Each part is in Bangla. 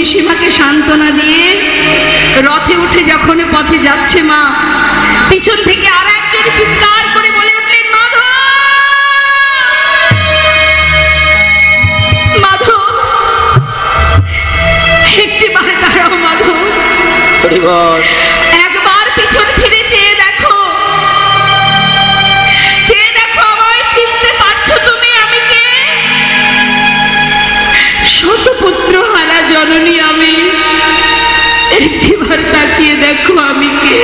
পিসিমাকে সান্ত্বনা দিয়ে রথে উঠে যখন পথে যাচ্ছে মা, পিছন থেকে আর একজন চিৎকার করে বলে উঠলেন, মাধব, মাধব, একটিবার দাঁড়াও মাধব। একবার পিছন ফিরে চেয়ে দেখো, আমায় চিনতে পারছো তুমি? আমি কে? শতপুত্র হারা জননী আমি। একটিবার তাকিয়ে দেখো আমি কে?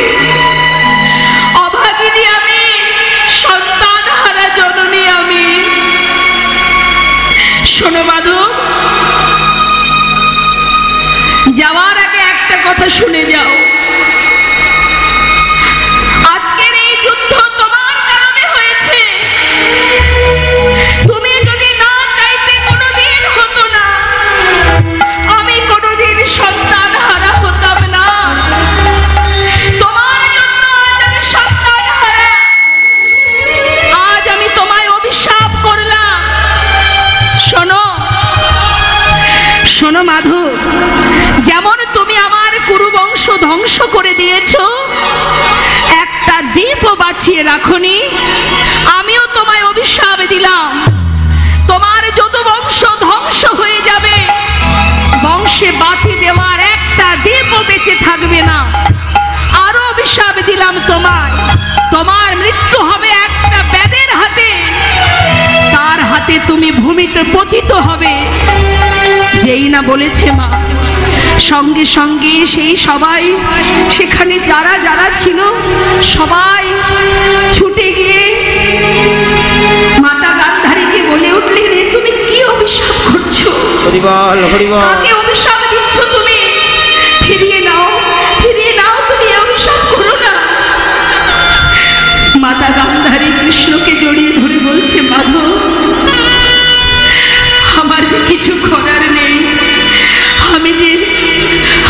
অভাগিনী আমি, সন্তান হারা জননী আমি। শোনো মাধব, যাওয়ার আগে একটা কথা শুনে যাও। আজকের এই যুদ্ধ তোমার কারণে হয়েছে। তুমি যদি না চাইতে কোনোদিন হতো না, আমি কোনোদিন সন্তান হারা হতাম না। তোমার জন্য আজ আমি সন্তান হারা। আজ আমি তোমায় অভিশাপ করলাম। শোনো, শোনো মাধব, যেমন তুমি আমার কুরুবংশ ধ্বংস করে দিয়েছো, একটা দ্বীপও বাঁচিয়ে রাখনি, আমিও তোমায় অভিশাপ দিলাম। তোমার যত বংশ ধ্বংস হয়ে যাবে, বংশে বাতি দেওয়ার একটা দ্বীপও বেঁচে থাকবে না। আরো অভিশাপ দিলাম তোমায়, তোমার মৃত্যু হবে একটা ব্যাধের হাতে। তার হাতে তুমি ভূমিতে পতিত হবে। যেই না বলেছে মা, সঙ্গে সঙ্গে সেই সবাই, সেখানে যারা যারা ছিল সবাই ছুটে গিয়ে মাতা গান্ধারীকে বলে উঠলেন, তুমি কি অভিশাপ করছো? কাকে অভিশাপ দিচ্ছ তুমি? ফিরিয়ে নাও, ফিরিয়ে নাও, তুমি অভিশাপ করো না। মাতা গান্ধারী কৃষ্ণকে জড়িয়ে ধরে বলছে, মাধব, আমার যে কিছু করার নেই।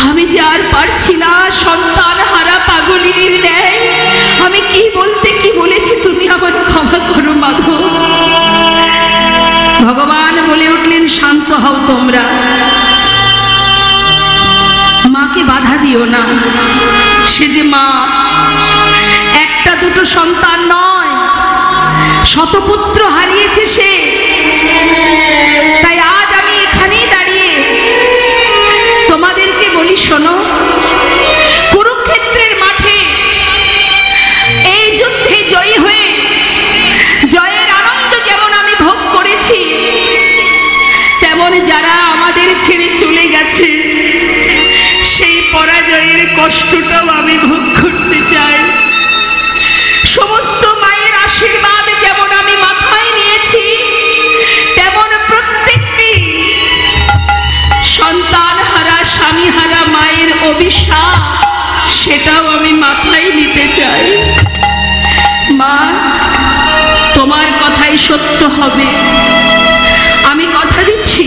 আমি যে আর পারছি না, সন্তান হারা পাগলিনীর ন্যায়। আমি কি বলতে কি বলেছি, তুমি আমার ক্ষমা করো মাধব। ভগবান বলে উঠলেন, শান্ত হও তোমরা, মাকে বাধা দিও না। সে যে মা, একটা দুটো সন্তান নয়, শতপুত্র হারিয়েছে সে। তাই আজ আমি এখানেই দাঁড়িয়ে তোমাদেরকে বলি, শোনো, কুরুক্ষেত্রের মাঠে এই যুদ্ধে জয়ী হয়ে জয়ের আনন্দ যেমন আমি ভোগ করেছি, তেমন যারা আমাদের ছেড়ে চলে গেছে, সেই পরাজয়ের কষ্টটাও আমি ভোগ করতে চাই। সমস্ত মায়ের আশীর্বাদ যেমন আমি মাথায় নিয়েছি, তেমন প্রত্যেকটি সন্তান হারা, স্বামী হারা মায়ের অভিশাপ, সেটাও আমি মাথায় নিতে চাই। মা, তোমার কথাই সত্য হবে। আমি কথা দিচ্ছি,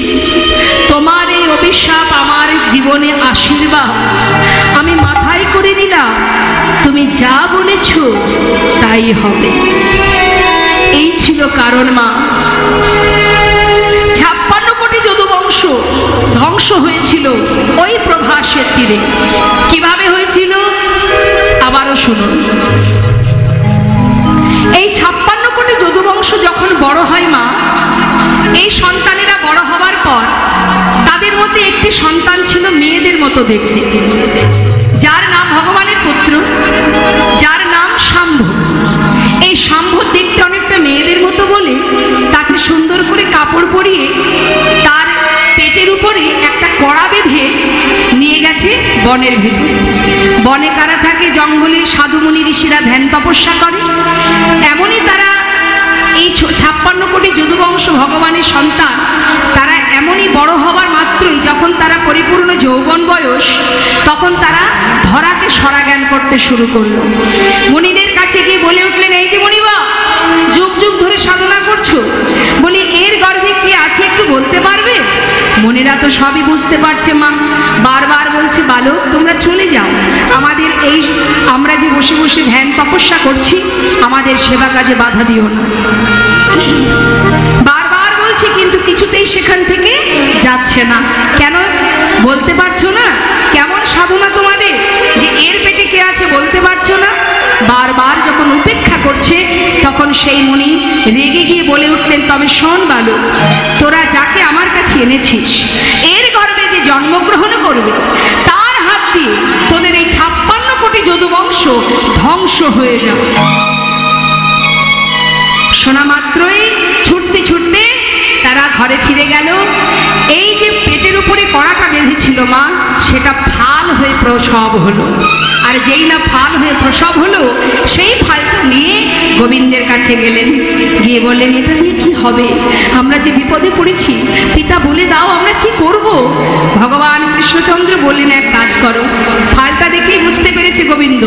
তোমার এই অভিশাপ আমার জীবনে আশীর্বাদ। আমি মাথায় করে নিলাম, তুমি যা বলেছ তাই হবে। এই ছিল কারণ মা। 56 কোটি যদুবংশ ধ্বংস হয়েছিল ওই প্রভাসের তীরে। কিভাবে হয়েছিল আবারও শুনুন। এই 56 কোটি যদুবংশ যখন বড় হয় মা, এই সন্তানেরা বড় হবার পর তাদের মধ্যে একটি সন্তান ছিল মেয়েদের মতো দেখতে, যার নাম ভগবানের পুত্র, যার নাম শাম্ভ। এই শাম্ভ দেখতে অনেকটা মেয়েদের মতো বলে তাকে সুন্দর করে কাপড় পরিয়ে তার পেটের উপরে একটা কড়া বেঁধে নিয়ে গেছে বনের ভেতরে। বনে কারা থাকে? জঙ্গলে সাধুমুনি ঋষিরা ধ্যান তপস্যা করে। এমনই তারা এই 56 কোটি যদুবংশ ভগবানের সন্তান, তারা এমনই বড় হবার মাত্রই যখন তারা পরিপূর্ণ যৌবন বয়স, তখন তারা ধরাকে সরাজ্ঞান করতে শুরু করলো। মুনিদের কাছে গিয়ে বলে উঠলেন, এই যে মণিবা, যুগ যুগ ধরে সাধনা করছো, বলি এর গর্ভে কি আছে একটু বলতে পারবে? মুনিরা তো সবই বুঝতে পারছে মা, বারবার বলছে, বালক তোমরা চলে যাও, আমাদের এই আমরা যে বসে বসে ধ্যান তপস্যা করছি, আমাদের সেবা কাজে বাধা দিও না। বারবার বলছে, কিন্তু কিছুতেই সেখান থেকে যাচ্ছে না। কেন? বলতে পারছো না? কেমন সাধনা তোমাদের যে এর পেটে কে আছে বলতে পারছো না? বারবার যখন উপেক্ষা করছে তখন সেই মুনি রেগে গিয়ে বলে উঠলেন, তবে শোন বালক, তোরা যাকে আমার কাছে এনেছিস এর গর্ভে যে জন্মগ্রহণ করবে তার হাত দিয়ে তোদের এই 56 কোটি যদুবংশ ধ্বংস হয়ে যাবে। শোনা মাত্রই ছুটতে ছুটতে তারা ঘরে ফিরে গেল। এই যে পেটের উপরে কড়াটা বেঁধেছিল মা, সেটা ফাল হয়ে প্রসব হলো। আর যেই না ফাল হয়ে প্রসব হলো, সেই ফালটা নিয়ে গোবিন্দের কাছে গেলেন, গিয়ে বললেন, এটা দিয়ে কি হবে? আমরা যে বিপদে পড়েছি, পিতা বলে দাও আমরা কি করব? ভগবান কৃষ্ণচন্দ্র বললেন, এক কাজ করো। ফালটা দেখেই বুঝতে পেরেছে গোবিন্দ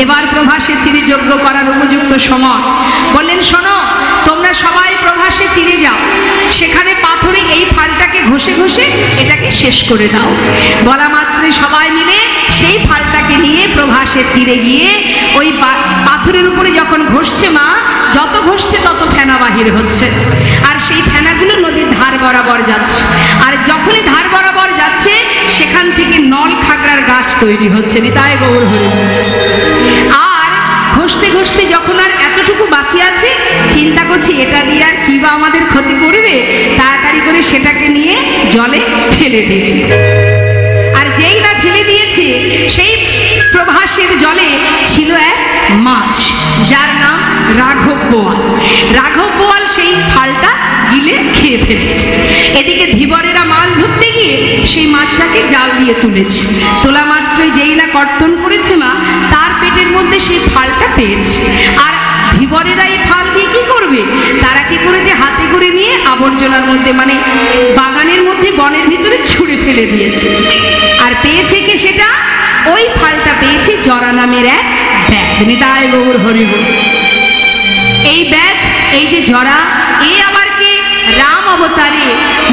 এবার প্রভাসের তীরে যজ্ঞ করার উপযুক্ত সময়। বললেন, শোনো, তোমরা সবাই প্রভাসের তীরে যাও, সেখানে পাথরে এই ফালটাকে ঘষে ঘষে এটাকে শেষ করে দাও। বলা মাত্রই সবাই মিলে সেই ফালটাকে নিয়ে প্রভাসের তীরে গিয়ে ওই পাথরের উপরে যখন ঘষছে মা, যত ঘষছে তত ফেনা বাহির হচ্ছে, আর সেই ফেনাগুলো নদীর ধার বরাবর যাচ্ছে। আর যখনই ধার বরাবর যাচ্ছে সেখান থেকে নল খাগড়ার গাছ তৈরি হচ্ছে। নিতাই গৌর হরি। আর ঘষতে ঘষতে যখন আর এতটুকু বাকি আছে, চিন্তা করছি এটা দিয়ে আর কি বা আমাদের ক্ষতি করবে, তাড়াতাড়ি করে সেটাকে নিয়ে জলে ফেলে দিলেন। আর যেই না ফেলে দিয়েছে, সেই প্রভাসের জলে ছিল এক মাছ, যার নাম রাঘব বোয়াল। রাঘব বোয়াল সেই ফালটা গিলে খেয়ে ফেলেছে। এদিকে ধীবরেরা মাছ ধরতে গিয়ে সেই মাছটাকে জাল দিয়ে তুলেছে। তোলা মাত্রই যেই না কর্তন করেছে মা, তার পেটের মধ্যে সেই ফালটা পেয়েছে। আর ধীবরেরা এই ফাল দিয়ে কি করবে? তারা কি করেছে, হাতে করে নিয়ে আবর্জনার মধ্যে, মানে বাগানের মধ্যে, বনের ভিতরে ছুঁড়ে ফেলে দিয়েছে। আর পেয়েছে কে সেটা? ওই ফালটা পেয়েছে জরা নামের এক ব্যাধ। নিতাই গৌর হরি বল। এই ব্যাধ, এই যে জরা, এ আবার কে? রাম অবতারে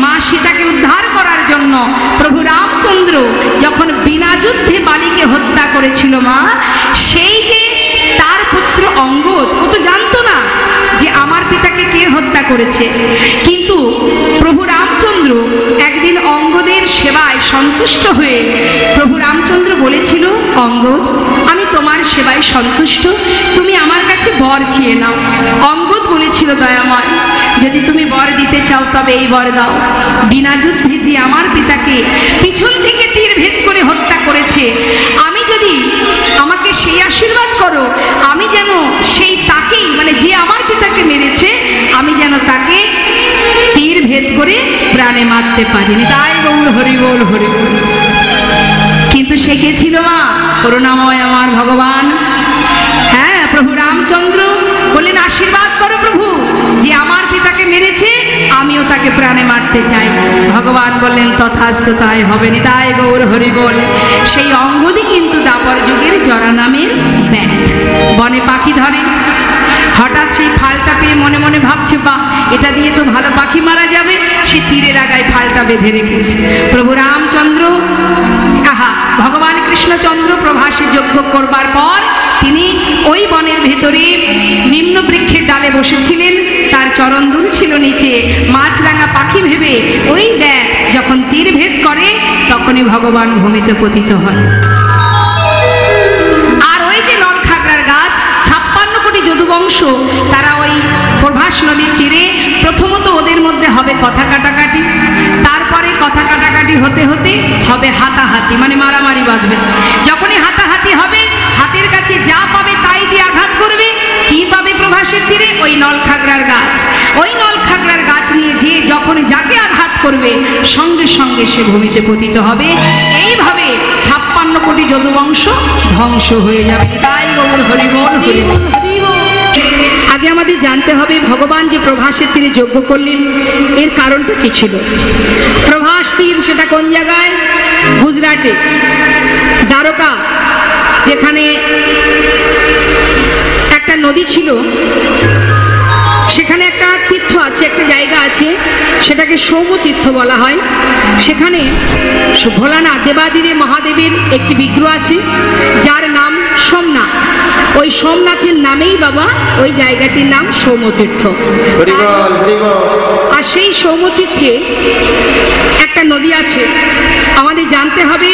মা সীতাকে উদ্ধার করার জন্য প্রভু রামচন্দ্র যখন বিনা যুদ্ধে বালিকে হত্যা করেছিল মা, সেই যে তার পুত্র অঙ্গদ, ও তো জানতো না যে আমার পিতাকে কে হত্যা করেছে। কিন্তু প্রভু রামচন্দ্র একদিন অঙ্গদের সেবায় সন্তুষ্ট হয়ে প্রভু রামচন্দ্র বলেছিল, অঙ্গদ, আমি তোমার সেবায় সন্তুষ্ট, তুমি আমার কাছে বর চেয়ে নাও। অঙ্গদ বলেছিল, দয়াময়, যদি তুমি বর দিতে চাও তবে এই বর দাও, বিনা যুদ্ধে যে আমার পিতাকে পিছন থেকে তীর ভেদ করে হত্যা করেছে, আমি যদি, আমাকে সেই আশীর্বাদ করো, আমি যেন সেই তাকেই, মানে যে আমার পিতাকে মেরেছে, আমি যেন তাকে তীর ভেদ করে প্রাণে মারতে পারি। তাই গৌর হরি বল, হরি বল। কিন্তু সে কে ছিল মা? করুণাময় আমার ভগবান। হ্যাঁ, প্রভু রামচন্দ্র বললেন, আশীর্বাদ করো প্রভু, যে আমার পিতাকে মেরেছে আমিও তাকে প্রাণে মারতে চাই। ভগবান বললেন, তথাস্তু, তাই হবে। নিতাই গৌর হরি বল। সেই অঙ্গদই কিন্তু দাপর যুগের জরা নামের ব্যাধ। বনে পাখি ধরে, হঠাৎ সেই ফালটা পেয়ে মনে মনে ভাবছে, বা এটা দিয়ে তো ভালো পাখি মারা যাবে, সে তীরের আগায় ফালটা বেঁধে রেখেছে। প্রভু রামচন্দ্র, ভগবান কৃষ্ণচন্দ্র প্রভাসে যজ্ঞ করবার পর তিনি ওই বনের ভেতরে নিম্ন বৃক্ষের ডালে বসেছিলেন, তার চরণদুল ছিল নিচে। মাছরাঙা পাখি ভেবে ওই ব্যাধ যখন তীর ভেদ করে, তখনই ভগবান ভূমিতে পতিত হয়। আর ওই যে নলখাগড়ার গাছ, 56 কোটি যদুবংশ, তারা ওই প্রভাস নদীর তীরে, প্রথমত ওদের মধ্যে হবে কথা কাটাকাটি, তারপরে কথা কাটাকাটি হতে হতে হবে হাতাহাতি, মানে মারামারি বাঁধবে। যখনই হাতাহাতি হবে, হাতের কাছে যা পাবে তাই দিয়ে আঘাত করবে। কি পাবে প্রভাসের তীরে? ওই নলখাগড়ার গাছ। ওই নলখাগড়ার গাছ নিয়ে যে যখন যাকে আঘাত করবে, সঙ্গে সঙ্গে সে ভূমিতে পতিত হবে। এইভাবে 56 কোটি যদুবংশ ধ্বংস হয়ে যাবে। তাই গৌর হরি বল, হরি বল। আগে আমাদের জানতে হবে, ভগবান যে প্রভাসের তীরে যজ্ঞ করলেন, এর কারণটা কি ছিল? প্রভাস তীর, সেটা কোন জায়গায়? গুজরাটে দ্বারকা, যেখানে একটা নদী ছিল, সেখানে একটা তীর্থ আছে, একটা জায়গা আছে, সেটাকে সৌম্যতীর্থ বলা হয়। সেখানে ভোলানাথ, দেবাদিদেব মহাদেবের একটি বিগ্রহ আছে, যার নাম সোমনাথ। ওই সোমনাথের নামেই বাবা ওই জায়গাটির নাম সৌম্যতীর্থ। আর সেই সৌম্যতীর্থে একটা নদী আছে, আমাদের জানতে জানতে হবে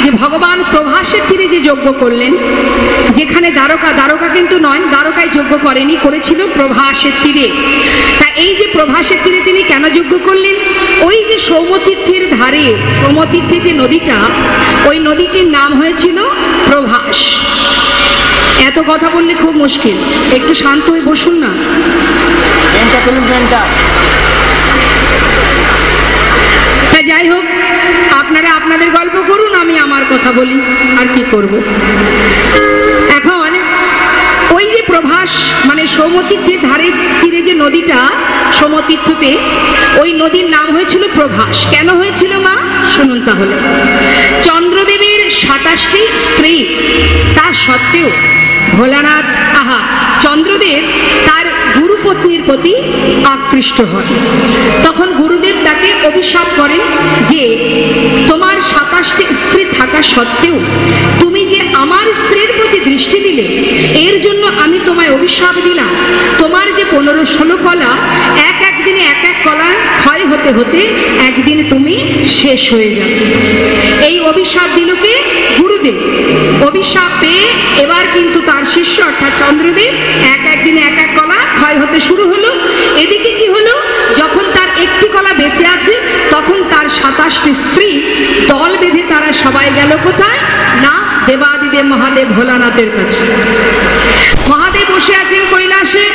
যে ভগবান প্রভাসের তীরে যে যজ্ঞ করলেন, যেখানে দ্বারকা কিন্তু নয়, দ্বারকায় যজ্ঞ করেনি, করেছিল প্রভাসের তীরে। তা এই যে প্রভাসের তীরে তিনি কেন যজ্ঞ করলেন? ওই যে সৌমতীর্থের ধারে, সৌমতীর্থে যে নদীটা, ওই নদীটির নাম হয়েছিল প্রভাস। এত কথা বললে খুব মুশকিল, একটু শান্ত হয়ে বসুন না। যাই হোক, আপনারা আপনাদের গল্প করুন, আমি আমার কথা বলি, আর কি করব। এখন ওই যে প্রভাস মানে সৌমতীর্থের ধারে তীরে যে নদীটা, সৌমতীর্থতে, ওই নদীর নাম হয়েছিল প্রভাস। কেন হয়েছিল মা? শুনুন তাহলে। চন্দ্রদেবের 27টি স্ত্রী, তা সত্ত্বেও ভোলানাথ চন্দ্রদেব তার গুরুপত্নীর প্রতি আকৃষ্ট হয়। তখন গুরুদেব তাকে অভিশাপ করেন যে তোমার 27টি স্ত্রী থাকা সত্ত্বেও তুমি যে আমার স্ত্রীর প্রতি দৃষ্টি দিলে, এর জন্য আমি তোমায় অভিশাপ দিলাম। তোমার যে 15-16 কলা, একদিনে এক কলা ক্ষয় হতে হতে একদিন তুমি শেষ হয়ে যাবে। এই অভিশাপ দিল কে? গুরুদেব। অভিশাপ পেয়ে এবার কিন্তু তার শিষ্য অর্থাৎ চন্দ্রদেব একদিনে এক কলা ক্ষয় হতে শুরু হলো। এদিকে কি হলো? যখন তার একটি কলা বেঁচে আছে, তখন তার 27টি স্ত্রী দল বেঁধে তারা সবাই গেল কোথায় না? দেবাদিদেব মহাদেব ভোলানাথের কাছে। মহাদেব বসে আছেন কৈলাসে।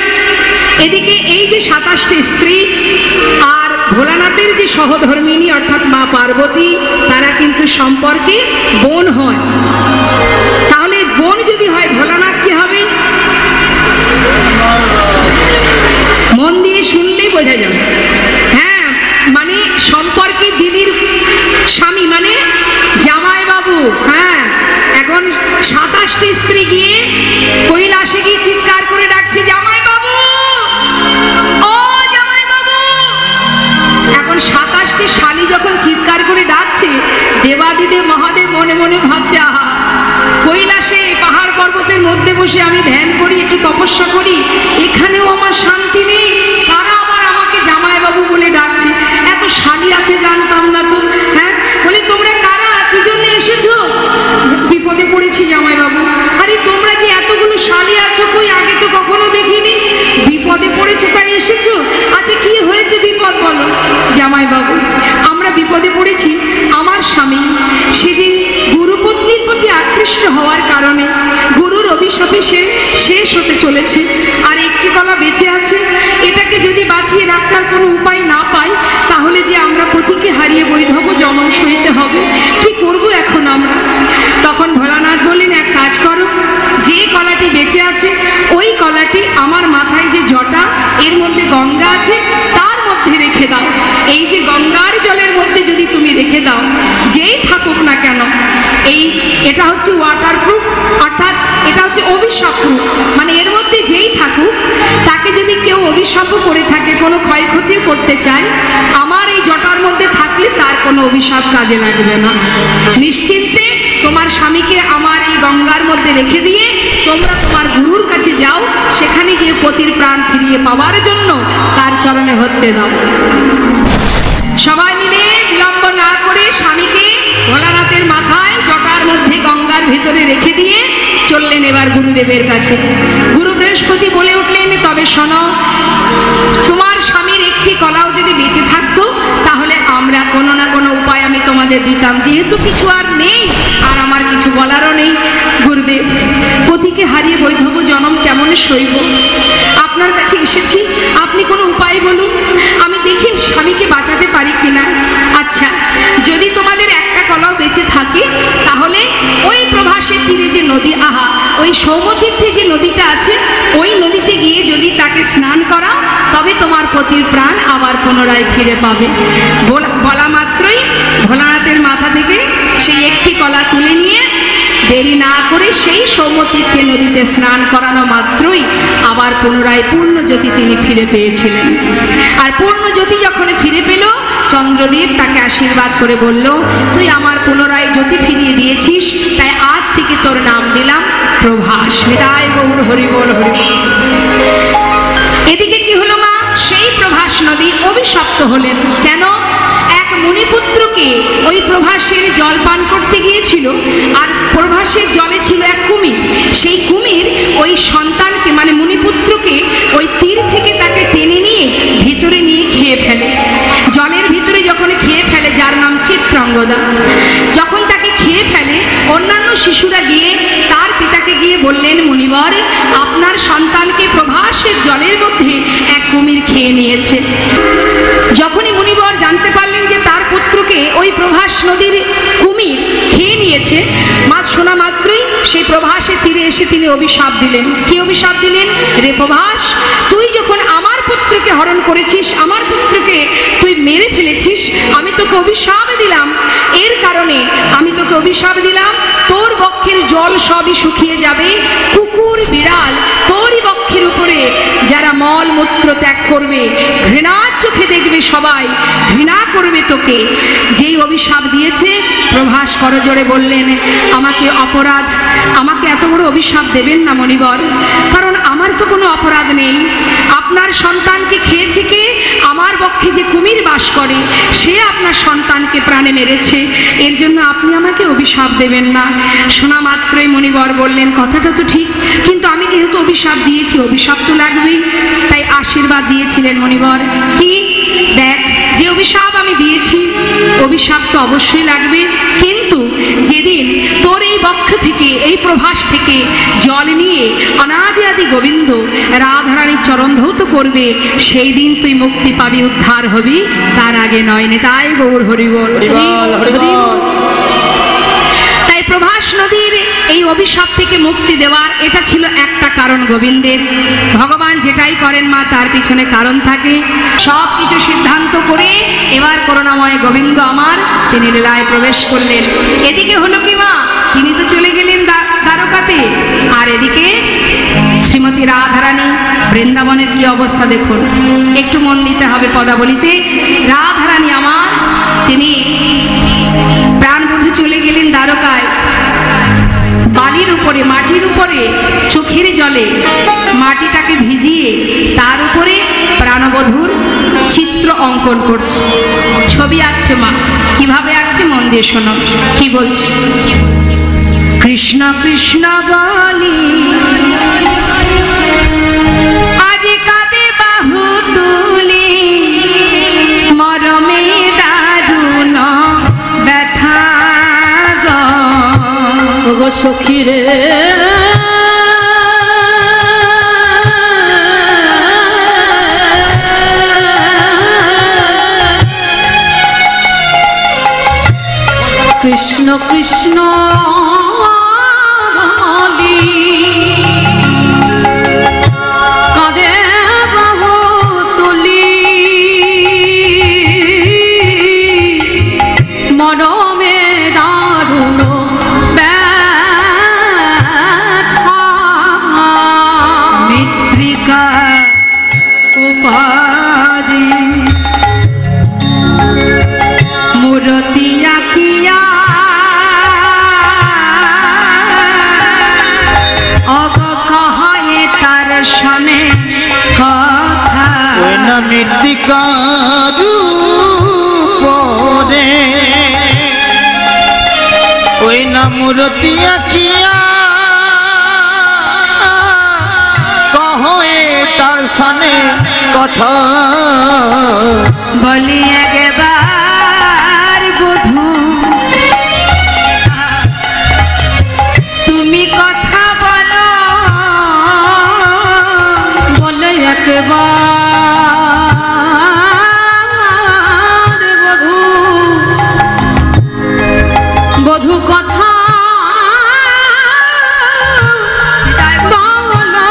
এদিকে এই যে 27টি স্ত্রী আর ভোলানাথের যে সহধর্মিনী অর্থাৎ মা পার্বতী, তারা কিন্তু সম্পর্কে বোন হয়। তাহলে বোন যদি হয়, ভোলানাথ কি হবে? মন দিয়ে শুনলেই বোঝা যাবে। হ্যাঁ, মানে সম্পর্কে দিদির স্বামী মানে জামাই বাবু। হ্যাঁ, এখন 27টি স্ত্রী গিয়ে কৈলাসে গিয়ে চিৎকার করে ডাকছে, জামাই বাবু, ও জামাই বাবু। এখন 27টি শালী যখন চিৎকার করে ডাকছে, দেবাদিদেব মহাদেব মনে মনে ভাবছে, আহা, কৈলাসে পাহাড় পর্বতের মধ্যে বসে আমি ধ্যান করি, একটু তপস্যা করি, এখানেও আমার শান্তি নেই, তারা আবার আমাকে জামাইবাবু বলে ডাকছে। এত শালী আছে জানতাম না তো। হ্যাঁ, বলে তোমরা কারা, কি জন্য এসেছো? বিপদে পড়েছি জামাইবাবু। আরে তোমরা যে এতগুলো শালী আছো, কই আগে তো কখনো দেখিনি। বিপদে পড়েছো তাই এসেছো? আচ্ছা, কি হয়েছে বিপদ বলো। জামাইবাবু, আমরা বিপদে পড়েছি। আমার স্বামী সে যে গুরুপত্নীর প্রতি আকৃষ্ট হওয়ার কারণে গুরুর অভিশাপে সে শেষ হতে চলেছে, আর একটি কলা বেঁচে আছে। এটাকে যদি বাঁচিয়ে রাখার কোনো উপায় না পাই, তাহলে যে আমরা পতিকে হারিয়ে বৈধব্য জনম সইতে হবে। কি করব এখন আমরা? তখন ভোলানাথ বললেন, এক কাজ করো, যে কলাটি বেঁচে আছে ওই কলাটি আমার মাথায় যে জটা, এর মধ্যে গঙ্গা আছে, তার মধ্যে রেখে দাও। এই যে গঙ্গার জলের মধ্যে যদি তুমি রেখে দাও, যেই থাকুক না কেন, এটা হচ্ছে ওয়াটারপ্রুফ, অর্থাৎ এটা হচ্ছে অভিশাপ প্রুফ। মানে এর মধ্যে যেই থাকুক, তাকে যদি কেউ অভিশাপ করে থাকে, কোনো ক্ষয়ক্ষতিও করতে চায়, আমার এই জটার মধ্যে থাকলে তার কোনো অভিশাপ কাজে লাগবে না। নিশ্চিন্তে তোমার স্বামীকে আমার এই গঙ্গার মধ্যে রেখে দিয়ে তোমরা তোমার গুরুর কাছে যাও, সেখানে গিয়ে পতির প্রাণ ফিরিয়ে পাওয়ার জন্য তার চরণে হতে দাও। সবাই মিলে বিলম্ব না করে স্বামীকে ভোলানাথের মাথায় জটার মধ্যে গঙ্গার ভিতরে রেখে দিয়ে চললেন এবার গুরুদেবের কাছে। গুরু বৃহস্পতি বলে উঠলেন, তবে শোনো, তোমার স্বামীর একটি কলাও যদি বেঁচে থাকতো, তাহলে আমরা কোনো না কোনো উপায় আমি তোমাদের দিতাম। যেহেতু কিছু আর নেই, আর আমার কিছু বলারও নেই। গুরুদেব, পতিকে হারিয়ে বৈধব্য জনম কেমন সইব? আপনার কাছে এসেছি, আপনি কোনো উপায় বলুন, আমি দেখি স্বামীকে বাঁচাতে পারি কিনা। আচ্ছা, যদি তোমাদের একটা কলাও বেঁচে থাকে, তাহলে ওই প্রভাসের তীরে যে নদী, ওই সৌমতীর্থে যে নদীটা আছে, ওই নদীতে গিয়ে যদি তাকে স্নান করা, তবে তোমার পতির প্রাণ আবার পুনরায় ফিরে পাবে। বলা মাত্রই ভোলানাথের মাথা থেকে সেই একটি কলা তুলে নিয়ে দেরি না করে সেই সৌমতীর্থে নদীতে স্নান করানো মাত্রই আবার পুনরায় পূর্ণজ্যোতি তিনি ফিরে পেয়েছিলেন। আর পূর্ণজ্যোতি যখন ফিরে পেল, চন্দ্রদেব তাকে আশীর্বাদ করে বলল, তুই আমার পুনরায় জ্যোতি ফিরিয়ে দিয়েছিস, তাই আজ থেকে তোর নাম দিলাম প্রভাস। বিদায় গৌর, হরি বল, হরি বল। এদিকে কি হলো মা? সেই প্রভাস নদী অভিশপ্ত হলেন। কেন? এক মুনিপুত্রকে ওই প্রভাসের জলপান আর প্রভাসের জলে ছিল এক কুমির। সেই কুমির ওই সন্তানকে মানে মুনিপুত্রকে ওই তীর থেকে তাকে টেনে নিয়ে ভিতরে নিয়ে খেয়ে ফেলে। জলের ভিতরে যখন খেয়ে ফেলে, যার নাম চিত্রাঙ্গদা, যখন তাকে খেয়ে ফেলে অন্যান্য শিশুরা গিয়ে তার পিতাকে গিয়ে বললেন, মুনিবর আপনার সন্তানকে প্রভাসের জলের মধ্যে এক কুমির খেয়ে নিয়েছে। যখনই মুনিবর জানতে পারলেন যে তার পুত্রকে ওই প্রভাস নদীর কুমির খেয়ে নিয়েছে, শোনা মাত্রই সেই প্রভাসের তীরে এসে তিনি অভিশাপ দিলেন। কি অভিশাপ দিলেন? রে প্রভাস, তুই যখন আমার পুত্রকে হরণ করেছিস, আমার পুত্রকে তুই মেরে ফেলেছিস, আমি তোকে অভিশাপ দিলাম। এর কারণে আমি তোকে অভিশাপ দিলাম, তোর বক্ষের জল সবই শুকিয়ে যাবে। কুকুর বিড়াল তোরই বক্ষের উপরে যারা মল মূত্র ত্যাগ করবে, ঘৃণার চোখে দেখবে, সবাই ঘৃণা করবে তোকে। যেই অভিশাপ দিয়েছে, প্রভাস করজোড়ে বললেন, আমাকে অপরাধ, আমাকে এত বড় অভিশাপ দেবেন না মণিবর, কারণ আমার তো কোনো অপরাধ নেই। আপনার সন্তানকে খেয়েছে কে? আমার বক্ষে যে কুমির বাস করে, সে আপনার সন্তানকে প্রাণে মেরেছে, এর জন্য আপনি আমাকে অভিশাপ দেবেন না। শোনা মাত্রই মণিবর বললেন, কথাটা তো ঠিক, কিন্তু আমি যেহেতু অভিশাপ দিয়েছি, অভিশাপ তো লাগবেই। তাই আশীর্বাদ দিয়েছিলেন মণিবর, কি? দেখ, যে অভিশাপ আমি দিয়েছি, অভিশাপ তো অবশ্যই লাগবে, কিন্তু যেদিন তোর এই বক্ষ থেকে, এই প্রভাস থেকে জল নিয়ে অনাদি আদি গোবিন্দ রাধারানীর চরণ ধৌত করবে, সেই দিন তুই মুক্তি পাবি, উদ্ধার হবি, তার আগে নয়। তাই গৌর হরি বল। তাই প্রভাস নদীর এই অভিশাপ থেকে মুক্তি দেওয়ার এটা ছিল একটা কারণ গোবিন্দের। ভগবান যেটাই করেন মা, তার পিছনে কারণ থাকে। সব কিছু সিদ্ধান্ত করে এবার করুণাময় গোবিন্দ আমার তিনি লীলায় প্রবেশ করলেন। এদিকে হলো কি মা, তিনি তো চলে গেলেন দ্বারকাতে, আর এদিকে শ্রীমতী রাধারানী বৃন্দাবনের কি অবস্থা দেখুন, একটু মন দিতে হবে পদাবলিতে। রাধারানী আমার তিনি প্রাণবধূ চলে গেলেন দ্বারকায়। বালির উপরে, মাটির উপরে, চোখের জলে মাটিটাকে ভিজিয়ে তার উপরে প্রাণবধূর চিত্র অঙ্কন করছে, ছবি আঁকছে মা। কিভাবে আঁকছে মন দিয়ে শোনো, কি বলছে? কৃষ্ণ কৃষ্ণ বলি আজি কাঁদে বাহু তুলি, মরমে দারুণ ব্যথা গো সখী রে, কৃষ্ণ কৃষ্ণ কাঁদে বাহু তুলি, মরমে দারুণ ব্যথা, মৃত্তিকা উপারি মূরতি আঁকিয়া শোনে কথা, ওই না মৃত্তিকার উপরে, ওই না মূরতি আঁকিয়া কহে তার সানে কথা, বলি একবার বধূ তুমি কথা বলো, বলে একবার বধূ, বধূ কথা বলো,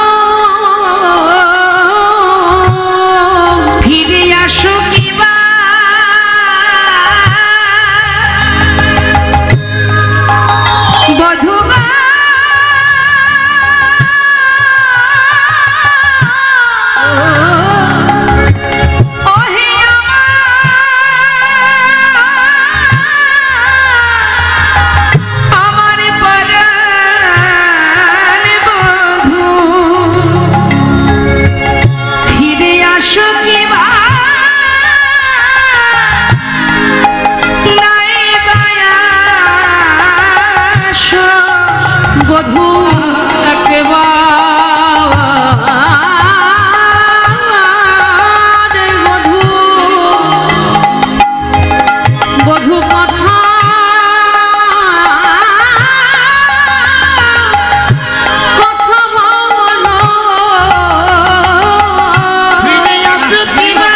ফিরে আসো কিবা বধূ একেবারে বধূ বধূ কথা কথা বলো ফিরে আসো কিনা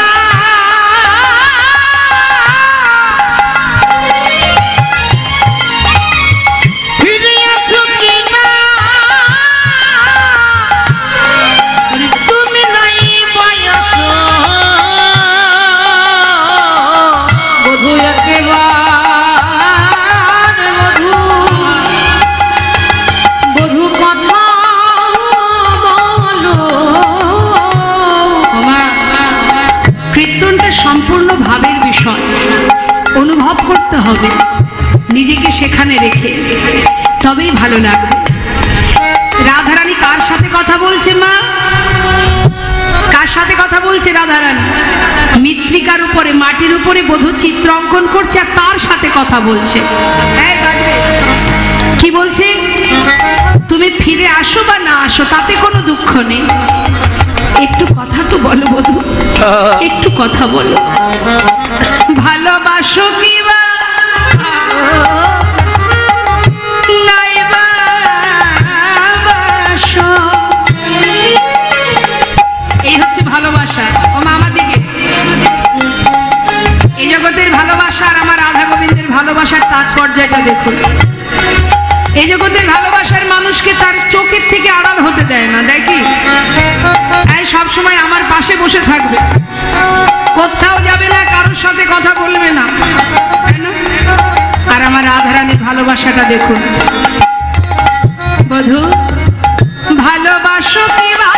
ফিরে আসো কিনা তুমি নাই বয়স বধূ একেবারে বধূ বধূ কথা বলো কীর্তনটা সম্পূর্ণ ভাবের বিষয়, অনুভব করতে হবে নিজেকে সেখানে রেখে, তবেই ভালো লাগবে। রাধারানী কার সাথে কথা বলছে মা? কার সাথে কথা বলছে রাধারানী? মৃত্তিকার উপরে, মাটির উপরে বধূ চিত্র অঙ্কন করছে আর তার সাথে কথা বলছে। কি বলছে? তুমি ফিরে আসো বা না আসো তাতে কোনো দুঃখ নেই, একটু কথা তো বলো বধূ, একটু কথা বলো। ভালোবাসো কি বা নাই বাসো, এই হচ্ছে ভালোবাসা। ও মা আমার দিকে, এই জগতের ভালোবাসা আর আমার রাধা গোবিন্দের ভালোবাসার তাৎপর্যটা দেখুন। এই জগতের ভালোবাসার মানুষকে তার চোখের থেকে আড়াল হতে দেয় না, দেয় কি? এই সব সময় আমার পাশে বসে থাকবে, কোথাও যাবে না, কারোর সাথে কথা বলবে না। আর আমার রাধারানীর ভালোবাসাটা দেখুন। বধূ ভালোবাসো কি বা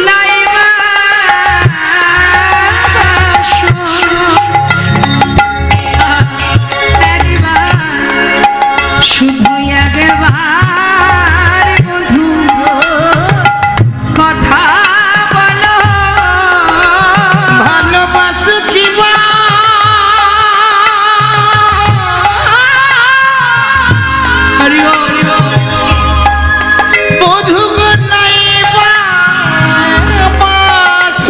নাই বাসো, শুধু একবার বধূ কথা বলো। ভালোবাসো কিবা হরি বল, হরি বল। বধূ গো নাই বাস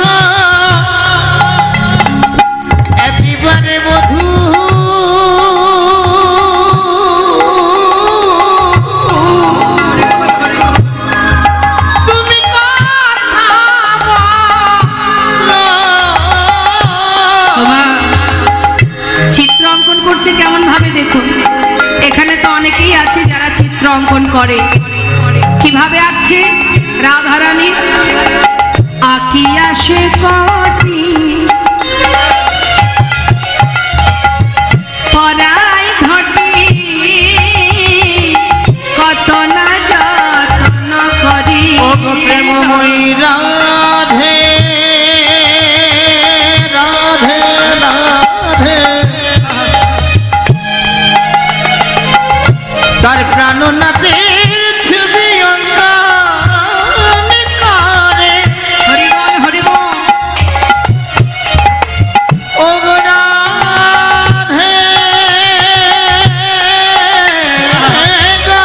একেবারে বধূ তুমি কথা বলো। বাবা, চিত্র অঙ্কন করছে কেমন ভাবে দেখুন। এখানে তো অনেকেই আছে যারা চিত্র অঙ্কন করে। কিভাবে আছে? রাধারানী আঁকিয়া সে কটি পরাই ঘটি, কত না যত্ন করি। ও গো প্রেমময়ী রাধে রাধে রাধে, তার প্রাণনাথের ছবি অঙ্কন করে। হরি বল, হরি বল। ও গো রাধে গো,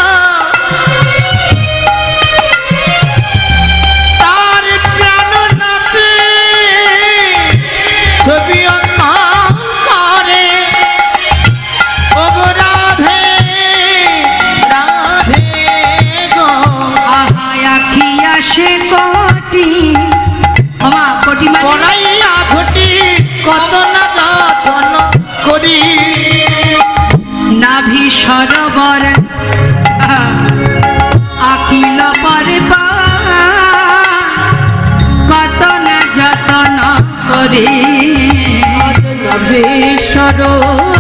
তার প্রাণনাথের ছবি অঙ্কন করে। ও গো রাধে রাধে গো, আহা আঁকিয়া সে কটি, ওমা কটি মানে পড়াইয়া ঘটি কত না যত্ন করি। নাভি সরোবর আকিল পরে পা, কত না যতন করে। নাভি সরোবর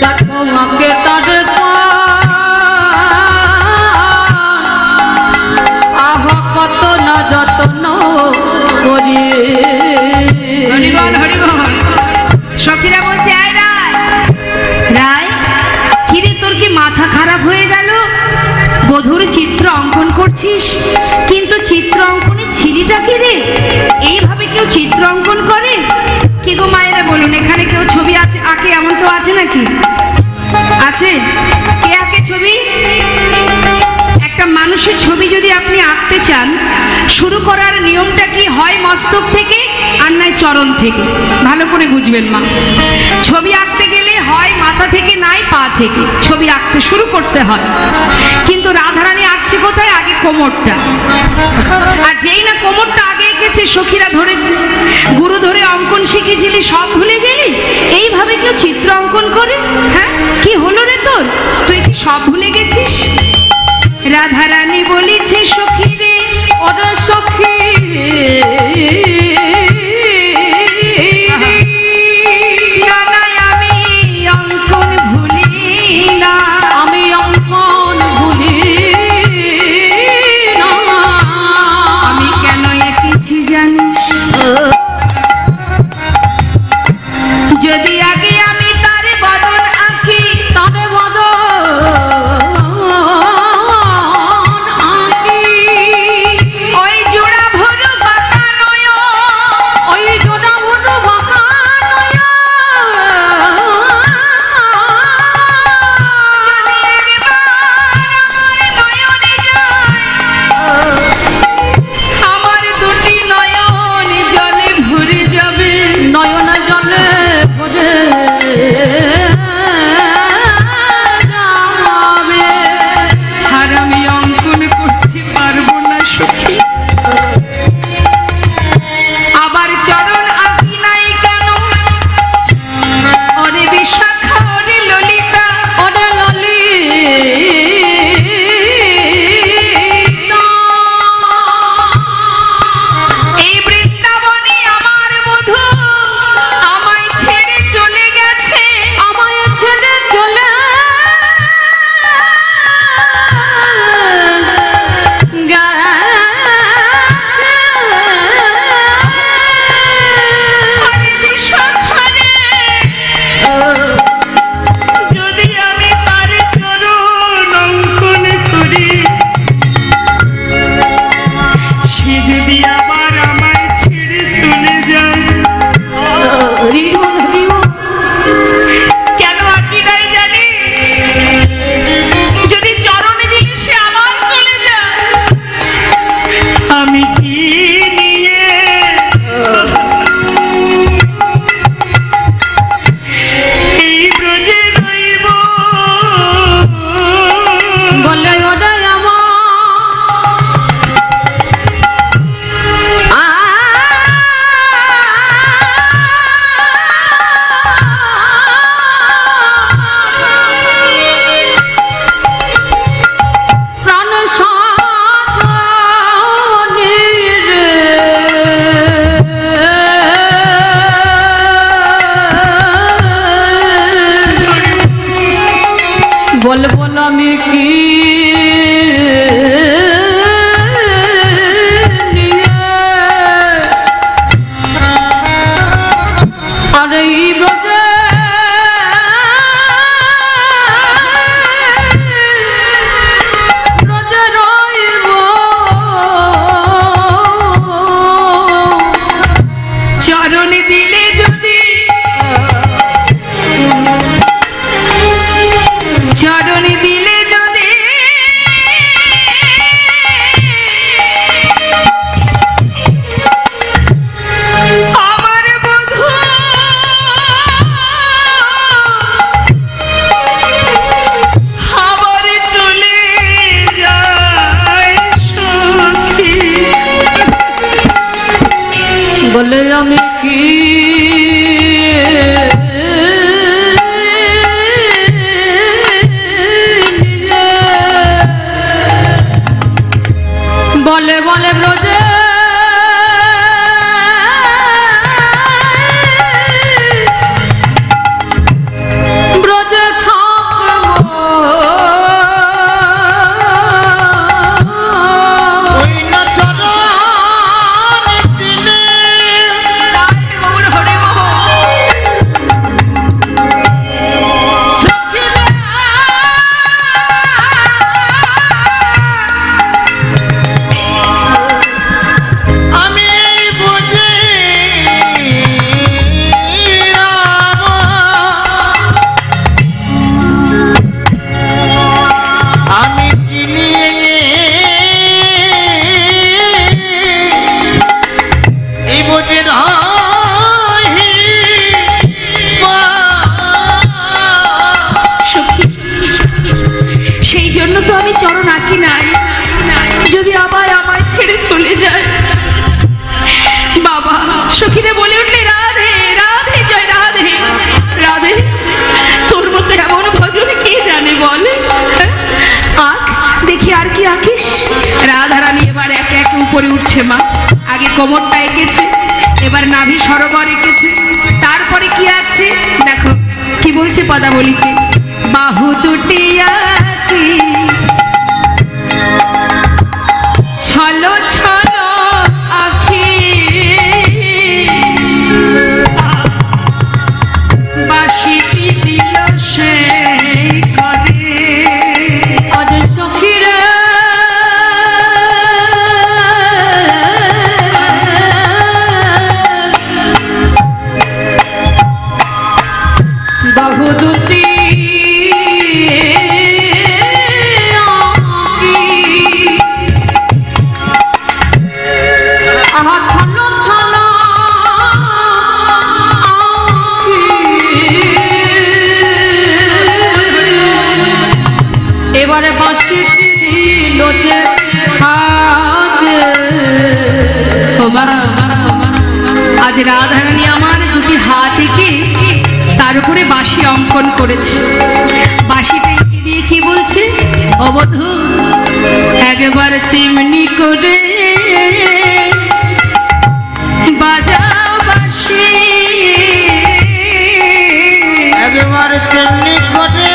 দেখো আমাকে তার পা, আহ কত না যত্ন করি। হরি বল, হরি বল। সখীরা বলছে আয় রায়, রায় কিরে তোর কি মাথা খারাপ হয়ে গেল? বধূর চিত্র অঙ্কন করছিস কিন্তু চিত্র অঙ্কনে ছিরি ছবিটা কি রে? এইভাবে কেউ চিত্র অঙ্কন করে? কি গো মায়েরা বলুন, এখানে কেউ ছবি আছে আঁকে এমন কেউ আছে নাকি? আছে? কে আঁকে ছবি? একটা মানুষের ছবি যদি আপনি আঁকতে চান, শুরু করার নিয়মটা কি হয়? মস্তক থেকে আর নয় চরণ থেকে। ভালো করে বুঝবেন মা, ছবি আঁকতে গেলে হয় মাথা থেকে নাই পা থেকে ছবি আঁকতে শুরু করতে হয়। কিন্তু রাধারানী আঁকছে কোথায়? আগে কোমরটা। আর যেই না কোমরটা আগে এঁকেছে, সখীরা ধরেছে, গুরু ধরে অঙ্কন শিখেছিলি সব ভুলে গেলি? এইভাবে কেউ চিত্র অঙ্কন করে? হ্যাঁ, কি হলো রে তোর? তুই কি সব ভুলে গেছিস? রাধারানী বলিছে সখী রে, ওরে সখী আমি অঙ্কন ভুলি না, আমি অঙ্কন ভুলি না। আমি কেন এঁকেছি জানিস? যদি আগে আমি তার বদন আঁকি, তার বদন বলে আমি কি বলে বলে ব্রজে ব্রজে উঠছে মা। আগে কোমরটা এঁকেছে, এবার নাভি সরোবর এঁকেছে, তারপরে কি আছে দেখো কি বলছে পদাবলিতে, বাহু দুটি আঁকি ছলো ছলো আঁখি বাঁশিটি দিল সেই করে আজ সখীরা বাহু দুটি এবারে বাঁশি দিল যে হাতে আজ রাধারানী আমার দুটি হাত এঁকে তার উপরে বাঁশি অঙ্কন করেছে। বাঁশিটা এঁকে দিয়ে কি বলছে, অবধূ একবার তেমনি করে বাজাও বাঁশি, একবার তেমনি করে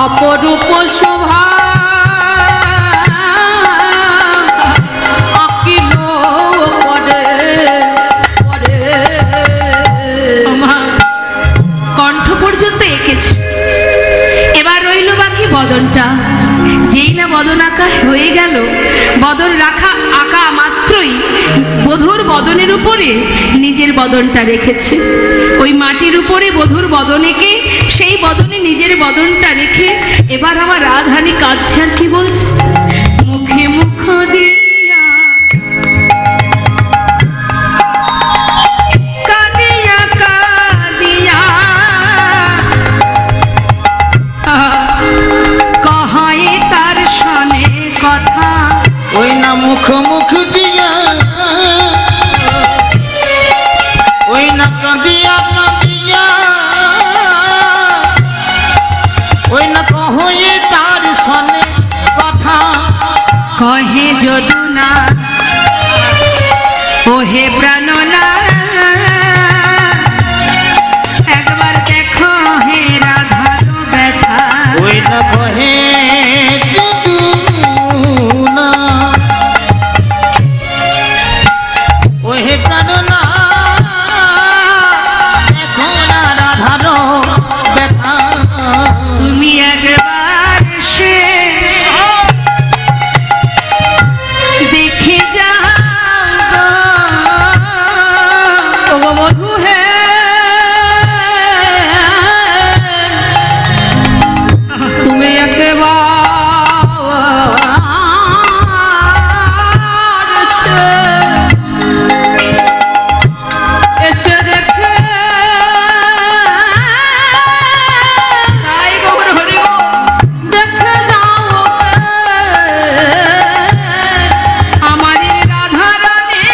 অপরূপ শোভা আঁকিল পরে পরে আমার কণ্ঠ পর্যন্ত এঁকেছে। এবার রইল বাকি বদনটা। যেই না বদন আঁকা হয়ে গেল, বদন রাখা আঁকা মাত্রই বধূর বদনের উপরে নিজের বদনটা রেখেছে। ওই মাটির উপরে বধূর বদন এঁকে সেই বদনে নিজের বদনটা রেখে এবার আমার রাধারানী কাঁদছে আর কি বলছে, মুখে মুখ দিয়া কাঁদিয়া কাঁদিয়া কহায় তার সনে কথা, ওই না মুখ মুখ দিয়া ওই না কাঁদিয়া কাঁদিয়া ওই না কহয়ে তার সনে কথা, কহে যদুনা ওহে প্রাণনা একবার দেখো হে রাধার ব্যথা, ওই না কহে যদুনা ওহে প্রাণনা দেখো না রাধার ব্যথা, তুমি একবার সে দেখে যাও ওগো বধূ হে তুমি একবার এসে দেখে দেখে যাও আমার রাধা রানী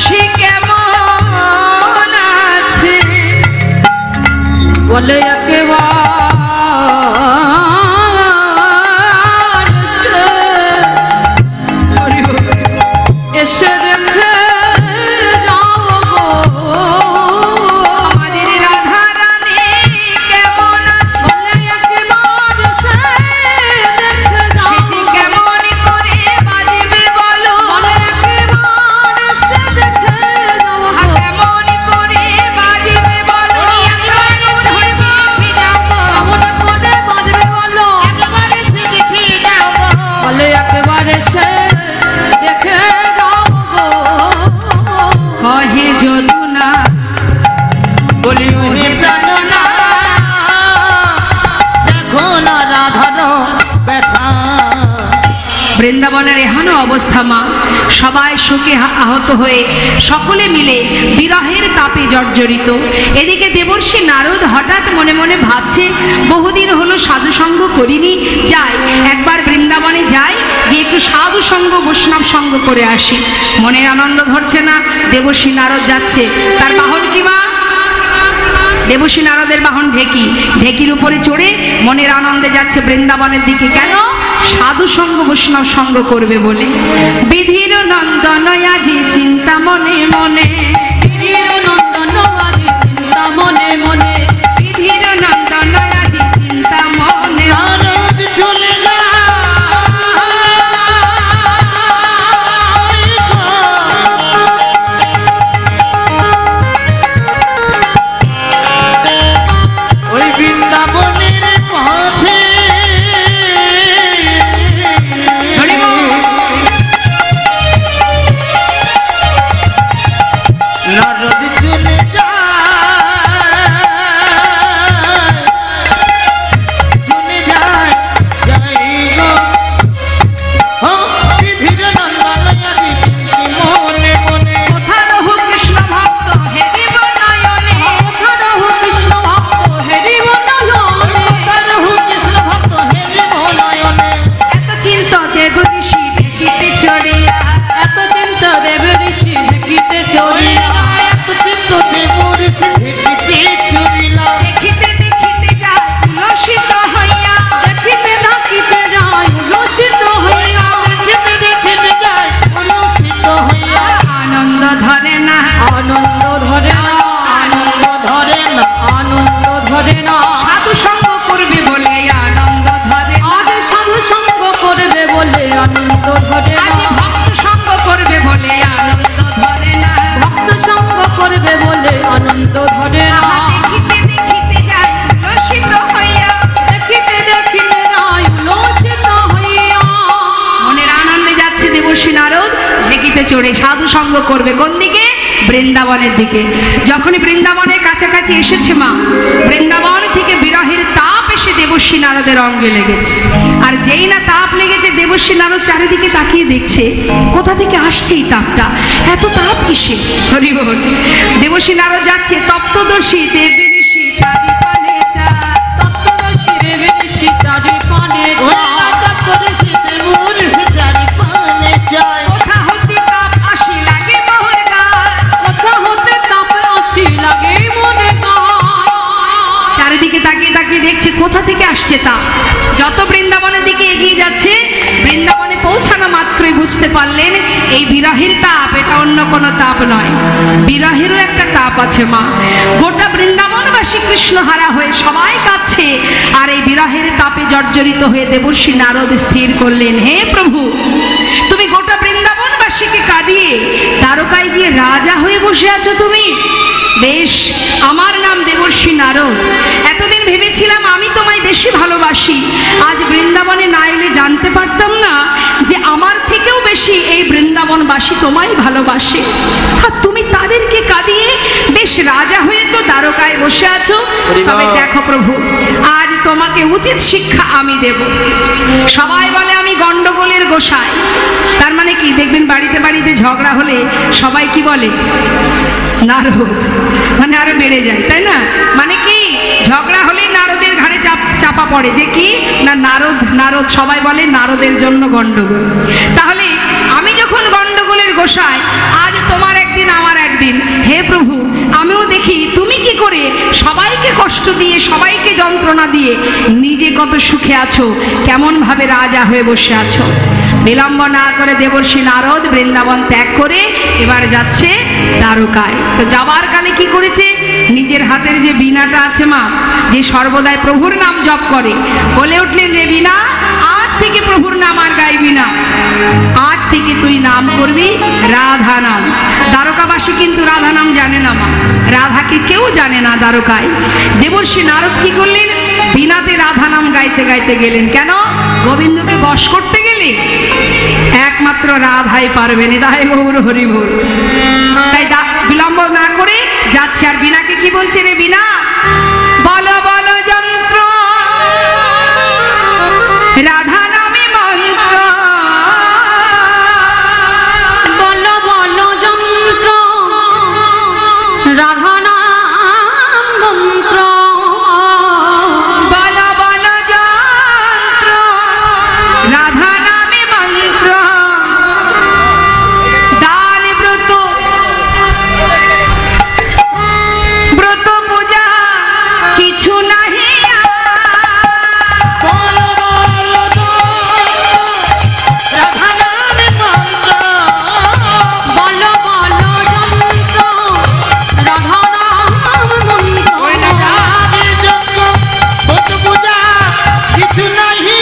সে কেমন আছে বলে একেবারে এসে দেখে যাও গো আমাদের রাধা রানী কেমন আছে বলে একেবারে এসে দেখে যাও সেটি কেমন করে বাজবে বলো বলে একেবারে এসে দেখে যাও কেমন করে বাজবে বলো একেবারে ধরবে ফিরাও কেমন করে বাজবে বলো একেবারে শিখে যাও বলে একেবারে এসে দেখে কহে যদুনা বলি ওহে প্রাণনা দেখো না রাধার ব্যথা বৃন্দাবনের এহানো অবস্থা মা সবাই শোকে আহত হয়ে সকলে মিলে বিরহের তাপে জর্জরিত এদিকে দেবর্ষি নারদ হঠাৎ মনে মনে ভাবছে বহুদিন হলো সাধু সঙ্গ করিনি যাই একবার বৃন্দাবনে যাই গিয়ে একটু সাধু সঙ্গ বৈষ্ণব সঙ্গ করে আসি মনের আনন্দ ধরছে না দেবর্ষি নারদ যাচ্ছে তার বাহন কি মা দেবর্ষি নারদের বাহন ঢেকি ঢেকির উপরে চড়ে মনের আনন্দে যাচ্ছে বৃন্দাবনের দিকে কেন সাধু সঙ্গ বৈষ্ণব সঙ্গ করবে বলে বিধির নন্দন আজি চিন্তা মনে মনে বিধির নন্দন আজি চিন্তা মনে মনে বিধির নন্দন আজি চিন্তা মনে নারদ চলে ওই বৃন্দাবনের পথে নারদ চলে যায় যাই গো ও বিধির নন্দন আজি চিন্তি মনে মনে কোথা রহু কৃষ্ণ ভক্ত হে দেব নয়নে কোথা রহু কৃষ্ণ ভক্ত হে দেব নয়নে করহু কৃষ্ণ ভক্ত হেরি মনয়নে এত চিন্ত দেব ঋষি ঢেকিতে চড়িয়া এত চিন্ত দেব ঋষি ঢেকিতে চড়িয়া এত চিত্ত দেবর সিদ্ধিতে চুরিলা দেখিতে দেখিতে যায় উল্লসিত হইয়া দেখিতে দেখিতে যায় উল্লসিত হইয়া যেতে দেখিতে যায় উল্লসিত হইয়া আনন্দ ধরে না আনন্দ ধরে না আনন্দ ধরে না আনন্দ ধরে না সাধু সঙ্গ করবে বলে আনন্দ ধরে আজ সাধু সঙ্গ করবে বলে আনন্দ ধরে আজ ভক্ত সঙ্গ করবে বলে আনন্দ ধরে না ভক্ত সঙ্গ করবে বলে আনন্দ ধরে না দেখিতে দেখিতে যায় উল্লসিত হইয়া দেখিতে দেখিতে যায় উল্লসিত হইয়া মনের আনন্দে যাচ্ছে দেবর্ষি নারদ ঢেকিতে চড়ে সাধু সঙ্গ করবে কোন দিকে বৃন্দাবনের দিকে যখনই বৃন্দাবনের কাছাকাছি এসেছে মা বৃন্দাবন থেকে বিরহের তাপ এসে দেবর্ষি নারদের অঙ্গে লেগেছে আর যেই না তাপ লেগেছে দেবর্ষি নারদ চারিদিকে তাকিয়ে দেখছে কোথা থেকে আসছে এই তাপটা এত তাপ কিসে হরি বল দেবর্ষি নারদ যাচ্ছে তপ্তদর্শী দেবঋষি চারিপানে চা তপ্তদর্শী দেবঋষি চারিপানে ওই চা রাজা করেছে দেবর সে চারি পানে চায় কোথা হতে তাপ আসি লাগে মোহর গায় কোথা হতে তাপ আসি লাগে মনে গায় চারিদিকে তাকিয়ে তাকিয়ে দেখছে কোথা থেকে আসছে তাপ যত বৃন্দাবনের দিকে এগিয়ে যাচ্ছে বৃন্দাবনে পৌঁছানো মাত্রই বুঝতে পারলেন এই বিরহের তাপ এটা অন্য কোনো তাপ নয় বিরহেরও একটা তাপ আছে মা গোটা বৃন্দাবনবাসী কৃষ্ণহারা হয়ে সবাই কাঁদছে আর এই বিরহের তাপে জর্জরিত হয়ে দেবর্ষি নারদ স্থির করলেন হে প্রভু তুমি গোটা বৃন্দাবনবাসীকে কাঁদিয়ে দ্বারকায় গিয়ে রাজা হয়ে বসে আছো তুমি বেশ আমার নাম দেবর্ষি নারদ এতদিন ভেবেছিলাম আমি তোমায় বেশি ভালোবাসি আজ বৃন্দাবনে না এলে জানতে পারতাম না যে আমার থেকেও বেশি এই বৃন্দাবন বৃন্দাবনবাসী তোমায় ভালোবাসে, আর তুমি তাদেরকে কাঁদিয়ে বেশ রাজা হয়ে তো দ্বারকায় বসে আছো। তবে দেখো প্রভু, আজ তোমাকে উচিত শিক্ষা আমি দেব। সবাই বলে আমি গন্ডগোলের গোসাই, তার মানে কি দেখবেন বাড়িতে বাড়িতে ঝগড়া হলে সবাই কি বলে? নারদ, মানে আরো বেড়ে যায়, তাই না? মানে কি ঝগড়া হলেই নারদের ঘাড়ে চাপা পড়ে যে কি না নারদ নারদ, সবাই বলে নারদের জন্য গন্ডগোল। তাহলে আমি যখন গন্ডগোলের গোসাই, আজ তোমার একদিন আমার একদিন, হে প্রভু আমিও দেখি তুমি কি করে সবাইকে কষ্ট দিয়ে সবাইকে যন্ত্রণা দিয়ে নিজে কত সুখে আছো, কেমন ভাবে রাজা হয়ে বসে আছো। বিলম্ব না করে দেবর্ষি নারদ বৃন্দাবন ত্যাগ করে এবার যাচ্ছে দ্বারকায়। তো যাবার কালে কি করেছে? নিজের হাতের যে বীণাটা আছে মা, যে সর্বদাই প্রভুর নাম জপ করে, বলে উঠলেন রে বীণা, আজ থেকে প্রভুর নাম আর গাইবি না, আজ থেকে তুই নাম করবি রাধা নাম। দ্বারকাবাসী কিন্তু রাধা নাম জানে না মা, রাধাকে কেউ জানে না দ্বারকায়। দেবর্ষি নারদ কি করলেন? বীণাতে রাধা নাম গাইতে গাইতে গেলেন। কেন? গোবিন্দকে বশ করতে গেলে একমাত্র রাধাই পারবেন, তাই গৌর হরি বল। তাই বিলম্ব না করে যাচ্ছে। আর বীণাকে কি বলছে? রে বীণা, বলো বলো যন্ত্র রাধা নামে মন্ত্র, বলো বলো যন্ত্র রাধা নাম মন্ত্র, বলো বলো যন্ত্র রাধা নামে মন্ত্র, দান ব্রত ব্রত পূজা কিছু নাহি বলো বলো রাধা নামে মন্ত্র, বলো বলো যন্ত্র রাধা নাম মন্ত্র, রাধে যজ্ঞ ব্রত পূজা কিছু নাহি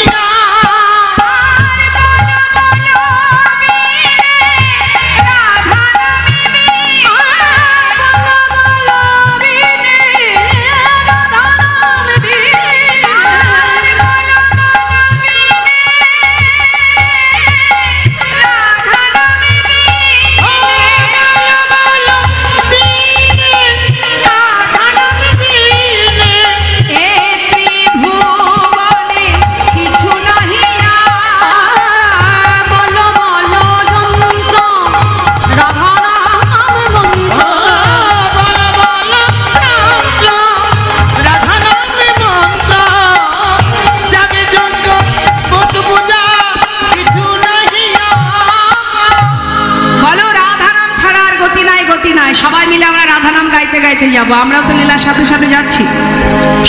সবাই মিলে আমরা রাধা নাম গাইতে গাইতে যাবো। আমরাও তো লীলার সাথে সাথে যাচ্ছি।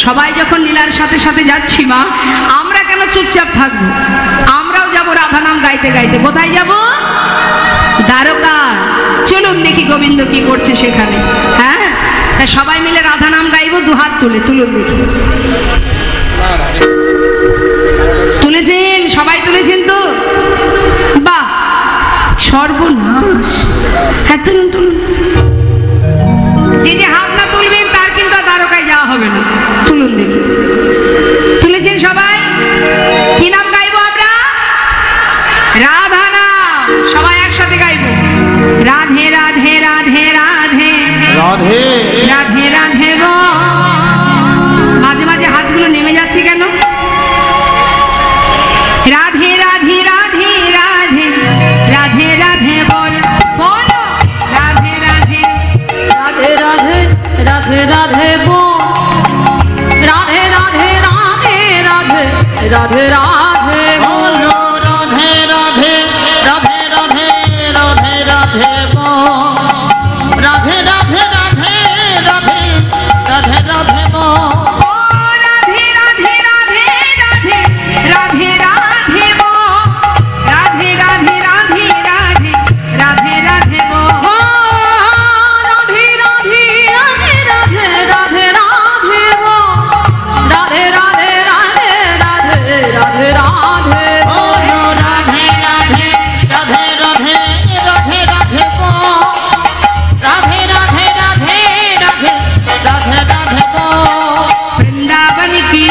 সবাই যখন লীলার সাথে সাথে যাচ্ছি মা, আমরা কেন চুপচাপ থাকবো? আমরাও যাবো রাধা নাম গাইতে গাইতে। কোথায় যাব? দ্বারকা। চলুন দেখি গোবিন্দ কি করছে সেখানে। হ্যাঁ, তা সবাই মিলে রাধা নাম গাইবো। দুহাত তুলে তুলুন দেখি। তুলেছেন? সবাই তুলেছেন তো? বাহ, সর্বনাশ। হ্যাঁ তুলুন তুলুন। যে যে হাত না তুলবেন তার কিন্তু আর দ্বারকায় যাওয়া হবে না। তুলুন দেখি। তুলেছেন সবাই? কি নাম গাইবো আমরা? রাধা নাম। সবাই একসাথে গাইবো। রাধে রাধে রাধে রাধে রাধে রাধে রাধে গো। মাঝে মাঝে হাতগুলো নেমে যাচ্ছে কেন? রাধে রাধে রাধে রাধে রাধে রাধে বল বলো রাধে রাধে রাধে রাধে রাধে রাধে বো, রাধে রাধে রাধে রাধে রাধে রাধে বো, বলো রাধে রাধে রাধে রাধে রাধে রাধে বো, রাধে রাধে রাধে রাধে রাধে রাধে বো, ও রাধে রাধে রাধে রাধে রাধে রাধে বো, রাধে রাধে রাধে রাধে রাধে রাধে বো, ও রাধে রাধে রাধে রাধে রাধে রাধে বো, রাধে রাধে রাধে রাধে রাধে রাধে বো, বলো রাধে রাধে রাধে রাধে রাধে রাধে বো, রাধে রাধে রাধে রাধে রাধে রাধে বো, বৃন্দাবন কি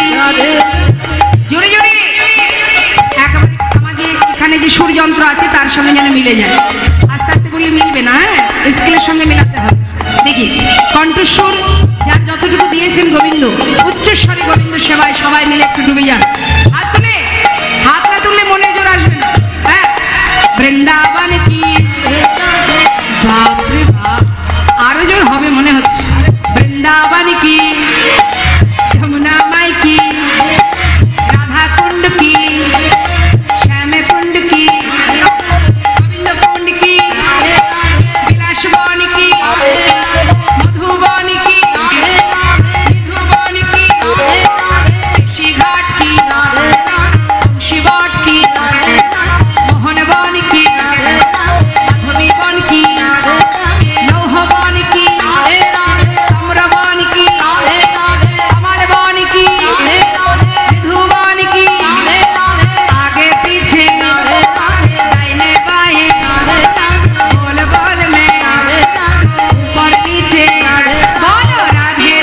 জোরে জোরে একেবারে আমাদের এখানে যে সুরযন্ত্র আছে তার সঙ্গে যেন মিলে যায়। বলে মিলবে না, হ্যাঁ স্কেলের সঙ্গে মেলাতে হবে। দেখি কণ্ঠস্বর যার যতটুকু দিয়েছেন গোবিন্দ, উচ্চস্বরে গোবিন্দ সেবায় সবাই মিলে একটু ডুবে যান। হাত তুলে, হাত না তুললে মনে জোর আসবে না। হ্যাঁ, বৃন্দাবন কি, বাপরে বাপ, আরো জোর হবে মনে হচ্ছে। বৃন্দাবন কি, যমুনা মাই কি, রাধা কুণ্ড কি, শ্যাম কুণ্ড কি, গোবিন্দ কুণ্ড কি, বিলাস বন কি, মধুবন কি, মধুবন কি, ঋষিঘাট কি, শিবট কি, মোহন বন কি, মাধবী বন কি, লৌহ বন কি, তাম্র বন কি, কমল বন কি, মধুবন কি, आगे पीछे दाहिने बाएं बोल बोल में ऊपर नीचे बोलो राधे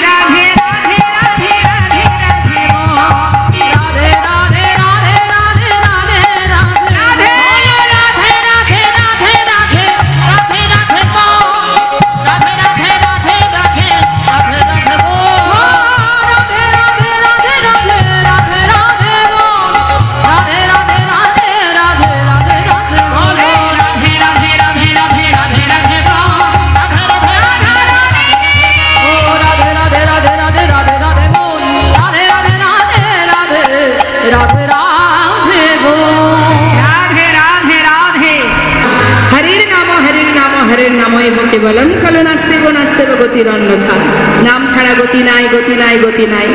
राधे राधे राधे राधे राधे बोलो राधे राधे राधे राधे राधे राधे बोलो राधे राधे राधे राधे राधे राधे बो राधे राधे राधे राधे राधे राधे बो राधे राधे राधे राधे राधे राधे वो राधे राधे राधे राधे राधे राधे बोलो राधे राधे राधे राधे राधे राधे बो राधे राधे ओ राधे राधे राधे राधे राधे राधे बोल राधे राधे राधे राधे राधे राधे बोल राधे राधे राधे हरिर नामो हरिर नामो एवं केवलम कलो नास्ते गो गतिर अन्यथा नाम ছাড়া গতি নাই গতি নাই গতি নাই।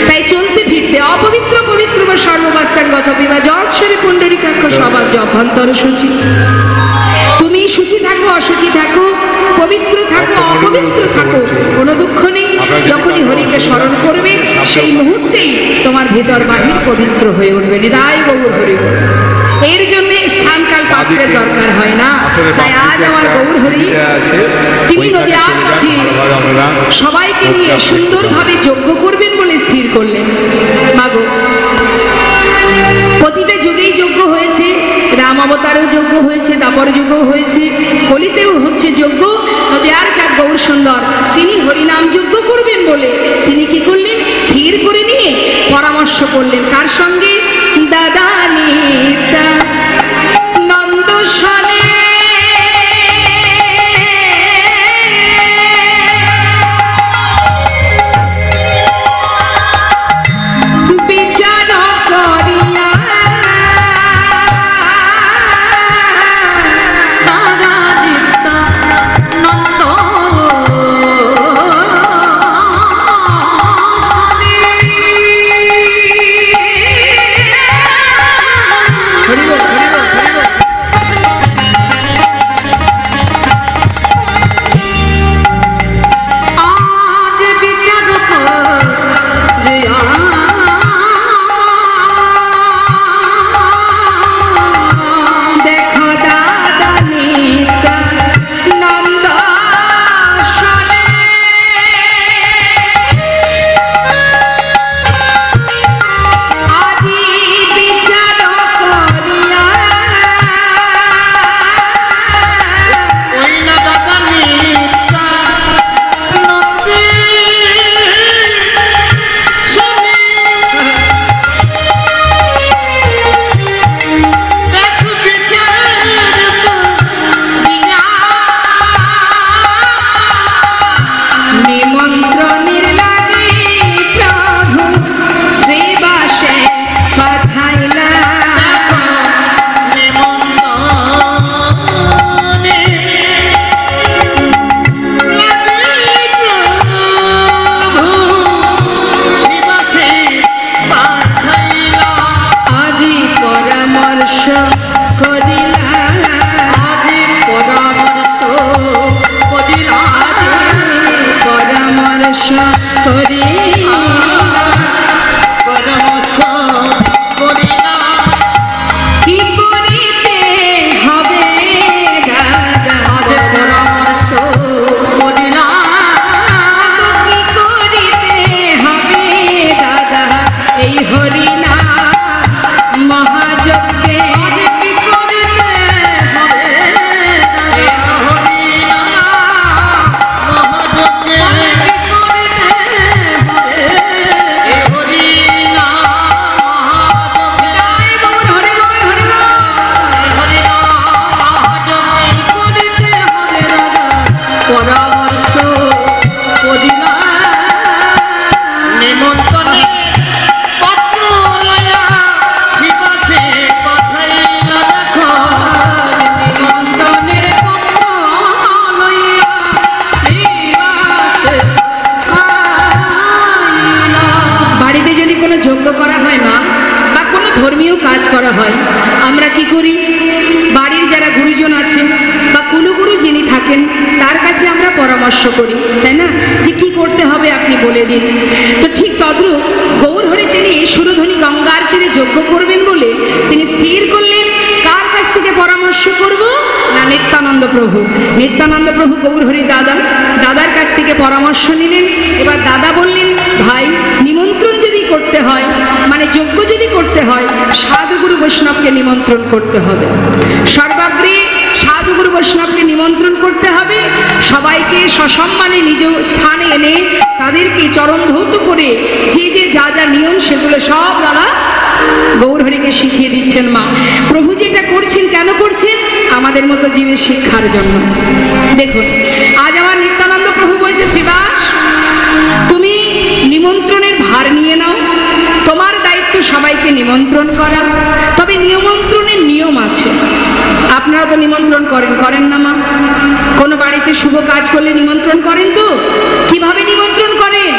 তাই চলতে ফিরতে অপবিত্র পবিত্র বা সর্ববাস্তাঙ্গত বিবা জৎসরে পুণ্ডরিকাক্ষ সবার অভ্যন্তর সূচি। তুমি সূচি থাকো অসুচি থাকো, পবিত্র থাকো অপবিত্র থাকো, কোনো দুঃখ নেই। যখনই হরিকে স্মরণ করবে সেই মুহূর্তেই তোমার ভিতর বাহির পবিত্র হয়ে উঠবে। নিতাই গৌর হরি বল। এর জন্য স্থানকাল পাত্রের দরকার হয় না। তাই আজ আমার গৌর হরি তিনি নদীয়ার পথে সবাইকে নিয়ে সুন্দরভাবে যজ্ঞ করবেন বলে স্থির করলেন। মাগো, প্রতিটা যুগেই যজ্ঞ হয়েছে, রাম অবতারেও যজ্ঞ হয়েছে, দাপর যুগও হয়েছে, কলিতেও হচ্ছে যজ্ঞ। নদীয়ার চাক গৌর সুন্দর তিনি হরিনাম যজ্ঞ করবেন বলে তিনি কি করলেন, স্থির করে নিয়ে পরামর্শ করলেন কার সঙ্গে, দাদা নিতা নন্দ সনে বিচার করিয়া दादा दीता नंद सने পরামর্শ করি, তাই না, যে কি করতে হবে আপনি বলে দিন। তো ঠিক তদ্রূপ গৌরহরি তিনি সুরধনী গঙ্গার তীরে যজ্ঞ করবেন বলে তিনি স্থির করলেন কার কাছ থেকে পরামর্শ করব না, নিত্যানন্দ প্রভু। নিত্যানন্দ প্রভু গৌরহরি দাদার কাছ থেকে পরামর্শ নিলেন। এবার দাদা বললেন, ভাই নিমন্ত্রণ যদি করতে হয়, মানে যজ্ঞ যদি করতে হয়, সাধুগুরু বৈষ্ণবকে নিমন্ত্রণ করতে হবে। সর্বাগ্রে সাধুগুরু বৈষ্ণবকে নিমন্ত্রণ করতে হবে। সবাইকে সসম্মানে নিজ স্থানে এনে তাদেরকে চরণ ধৌত করে যে যে যা যা নিয়ম সেগুলো সব দাদা গৌরহরিকে শিখিয়ে দিচ্ছেন মা। প্রভু যেটা করছেন কেন করছেন? আমাদের মতো জীবের শিক্ষার জন্য। দেখুন, আজ আমার নিত্যানন্দ প্রভু বলছে, শ্রীবাস তুমি নিমন্ত্রণের ভার নিয়ে নাও, তোমার দায়িত্ব সবাইকে নিমন্ত্রণ করা। তবে নিমন্ত্রণের নিয়ম আছে। আপনারা তো নিমন্ত্রণ করেন না মা? কোনো বাড়িতে শুভ কাজ করলে নিমন্ত্রণ করেন তো? কিভাবে নিমন্ত্রণ করেন?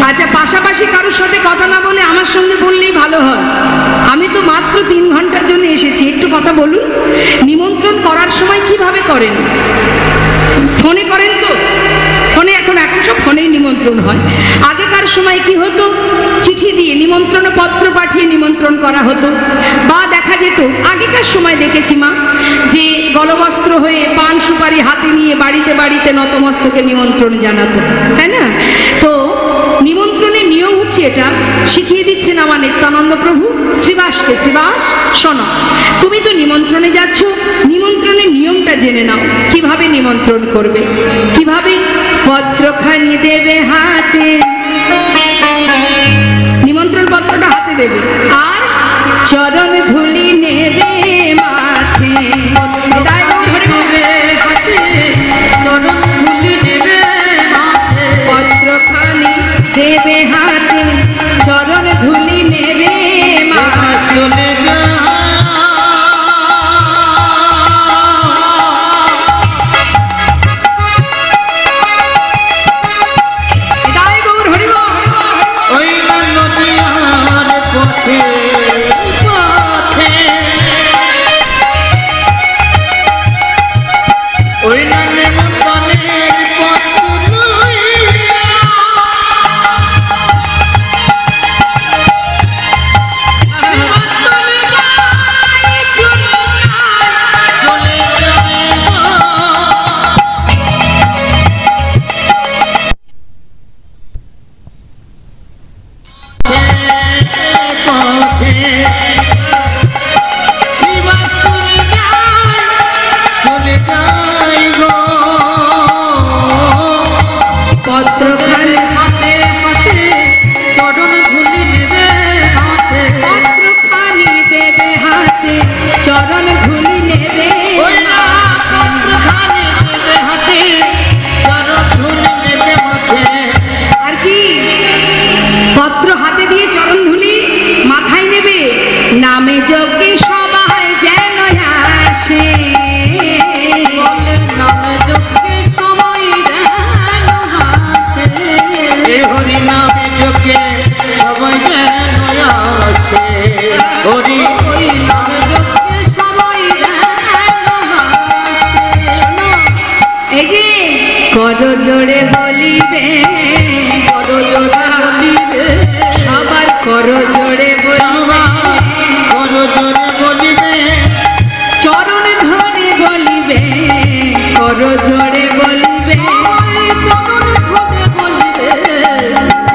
আচ্ছা, পাশাপাশি কারোর সাথে কথা না বলে আমার সঙ্গে বললেই ভালো হয়। আমি তো মাত্র 3 ঘন্টার জন্য এসেছি, একটু কথা বলুন। নিমন্ত্রণ করার সময় কিভাবে করেন? ফোনে করেন তো? ফোনে এখন সব ফোনেই নিমন্ত্রণ হয়। আগেকার সময় কি হতো? চিঠি দিয়ে নিমন্ত্রণ পত্র পাঠিয়ে নিমন্ত্রণ করা হতো। বা দেখা যেত, আগেকার সময় দেখেছি মা, যে গলবস্ত্র হয়ে পান সুপারি হাতে নিয়ে বাড়িতে বাড়িতে নতমস্তকে নিমন্ত্রণ জানাতো, তাই না? তো নিমন্ত্রণের নিয়ম হচ্ছে এটা, শিখিয়ে দিচ্ছেন আমার নিত্যানন্দ প্রভু শ্রীবাসকে। শ্রীবাস শোনো, তুমি তো নিমন্ত্রণে যাচ্ছ, নিমন্ত্রণের নিয়মটা জেনে নাও। কিভাবে নিমন্ত্রণ করবে? কিভাবে? পত্রখানি দেবে হাতে, নিমন্ত্রণ পত্রটা হাতে দেবে, আর চরণ ধুলি নেবে মাথে। পত্রখানি দেবে হাতে, চরণ ধুলি নেবে মাথে। করজোড়ে বলিবে, করজোড়ে বলিবে, সবার করজোড়ে বলিবে, করজোড়ে বলিবে, চরণ ধরে বলিবে, করজোড়ে বলিবে, চরণ ধরে বলিবে,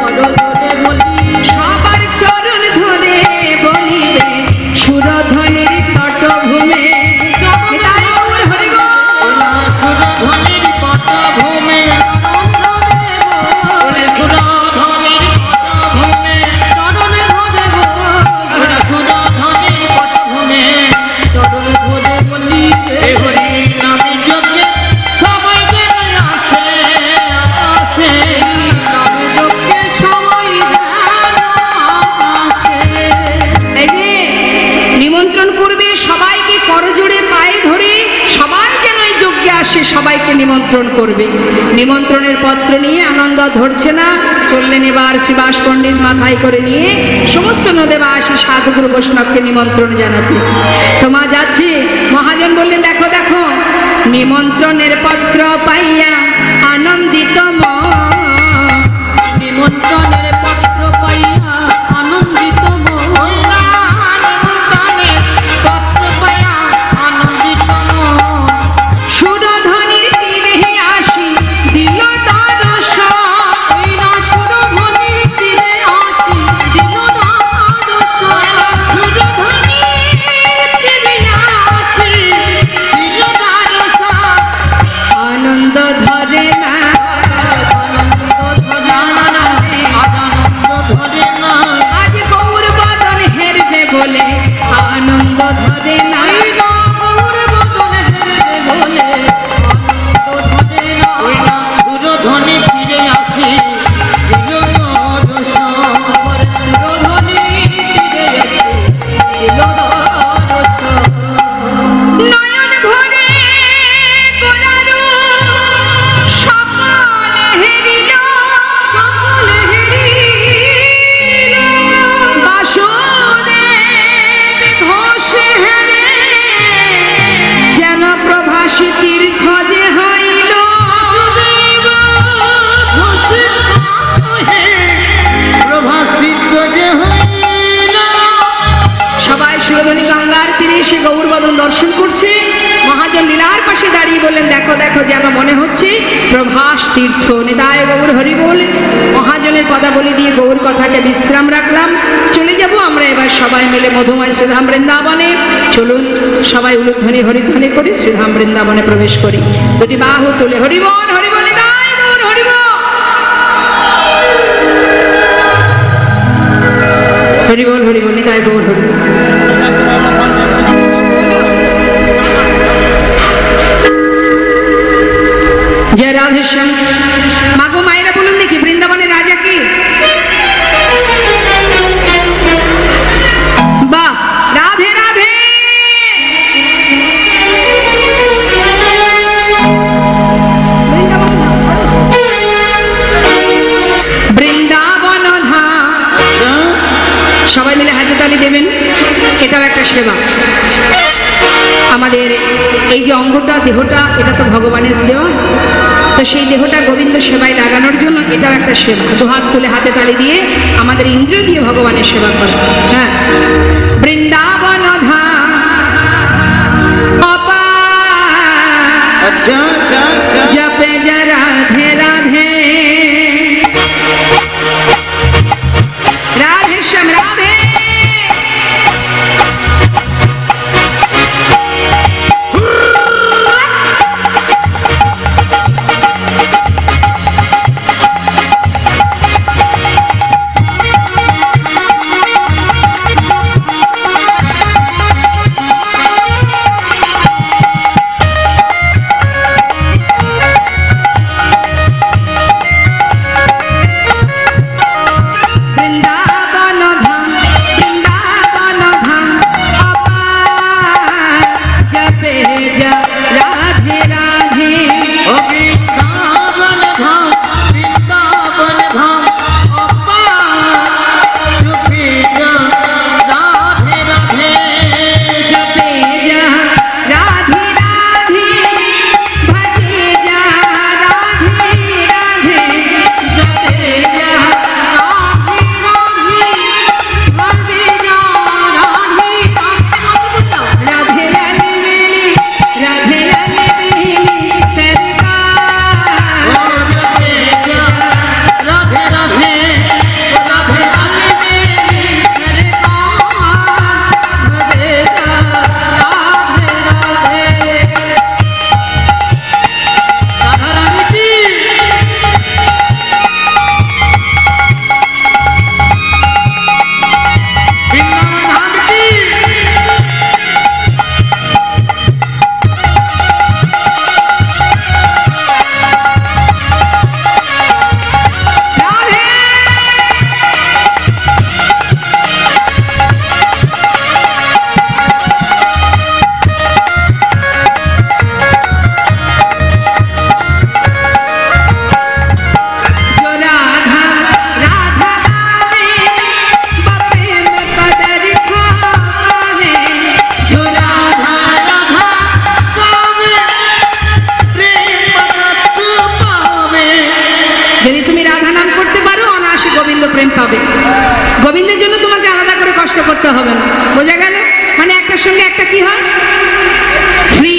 করজোড়ে বলিবে, সবার চরণ ধরে বলিবে, সুরধনের তটভূমে। সবাইকে নিমন্ত্রণ করবে। নিমন্ত্রণের পত্র নিয়ে আনন্দ ধরছে না, চললেন এবার শ্রীবাস পণ্ডিত মাথায় করে নিয়ে সমস্ত নদেবাসী সাধুগুরু বৈষ্ণবকে নিমন্ত্রণ জানাতে। তো মা যাচ্ছে, মহাজন বললেন, দেখো দেখো নিমন্ত্রণের পত্র পাইয়া আনন্দিত মন, নিমন্ত্রণের পত্র পাইয়া আনন্দিত মন, নিমন্ত্রণের পত্র পাইয়া আনন্দিত মন। সুরধ্বনির তীরে আসি দিল দর্শন, ওই না সুরধ্বনির তীরে আসি দিল দর্শন। সুরধ্বনির তীরে আসি দিল দর্শন। আনন্দ ধরে না আনন্দ ধরে না আজ গৌর বদন হেরবে বলে আনন্দ ধরে না। ওই না সুরধ্বনি ফিরে আসি দিল দর্শন। নয়ন ভরে কোলারু সকল হেরিল, বাসুদেব ঘোষ হেরে যেন প্রভাসী তীর্থ যে হইল। প্রভাসিত যে হইল। সবাই সুরধ্বনি গঙ্গার তীরে এসে গৌরবদন দর্শন করছে। মহাজন লীলার পাশে দাঁড়িয়ে বললেন, দেখো দেখো যেন মনে হচ্ছে প্রভাস তীর্থ। নিতাই গৌর হরি বল। মহাজনের পদাবলী দিয়ে গৌর কথাকে বিশ্রাম রাখলাম। চলে যাব আমরা এবার সবাই মিলে মধুময় শ্রীধাম বৃন্দাবনে। চলুন সবাই উলুধ্বনি হরিধ্বনি করে শ্রীধাম বৃন্দাবনে প্রবেশ করি। দুটি বাহু তুলে হরিবল হরিবল নিতাই গৌর হরিবল। হরিবল হরিবল নিতাই গৌর হরিবল। জয় রাধেশ্যাম। মাগো মায়েরা বলুন দেখি বৃন্দাবনের রাজা কি? বাহ, রাধে রাধে। বৃন্দাবন ধাম। সবাই মিলে হাতে তালি দেবেন। এটাও একটা সেবা। আমাদের এই যে অঙ্গটা দেহটা এটা তো ভগবানের দেওয়া, তো সেই দেহটা গোবিন্দ সেবায় লাগানোর জন্য এটাও একটা সেবা। দুহাত তুলে হাতে তালি দিয়ে আমাদের ইন্দ্রিয় দিয়ে ভগবানের সেবা করা। হ্যাঁ, বৃন্দাবন ধাম অপার আচ্ছা আচ্ছা আচ্ছা জপে যা রাধে রাধে। রাধে শ্যাম রাধে। একটা কি হয়, ফ্রি।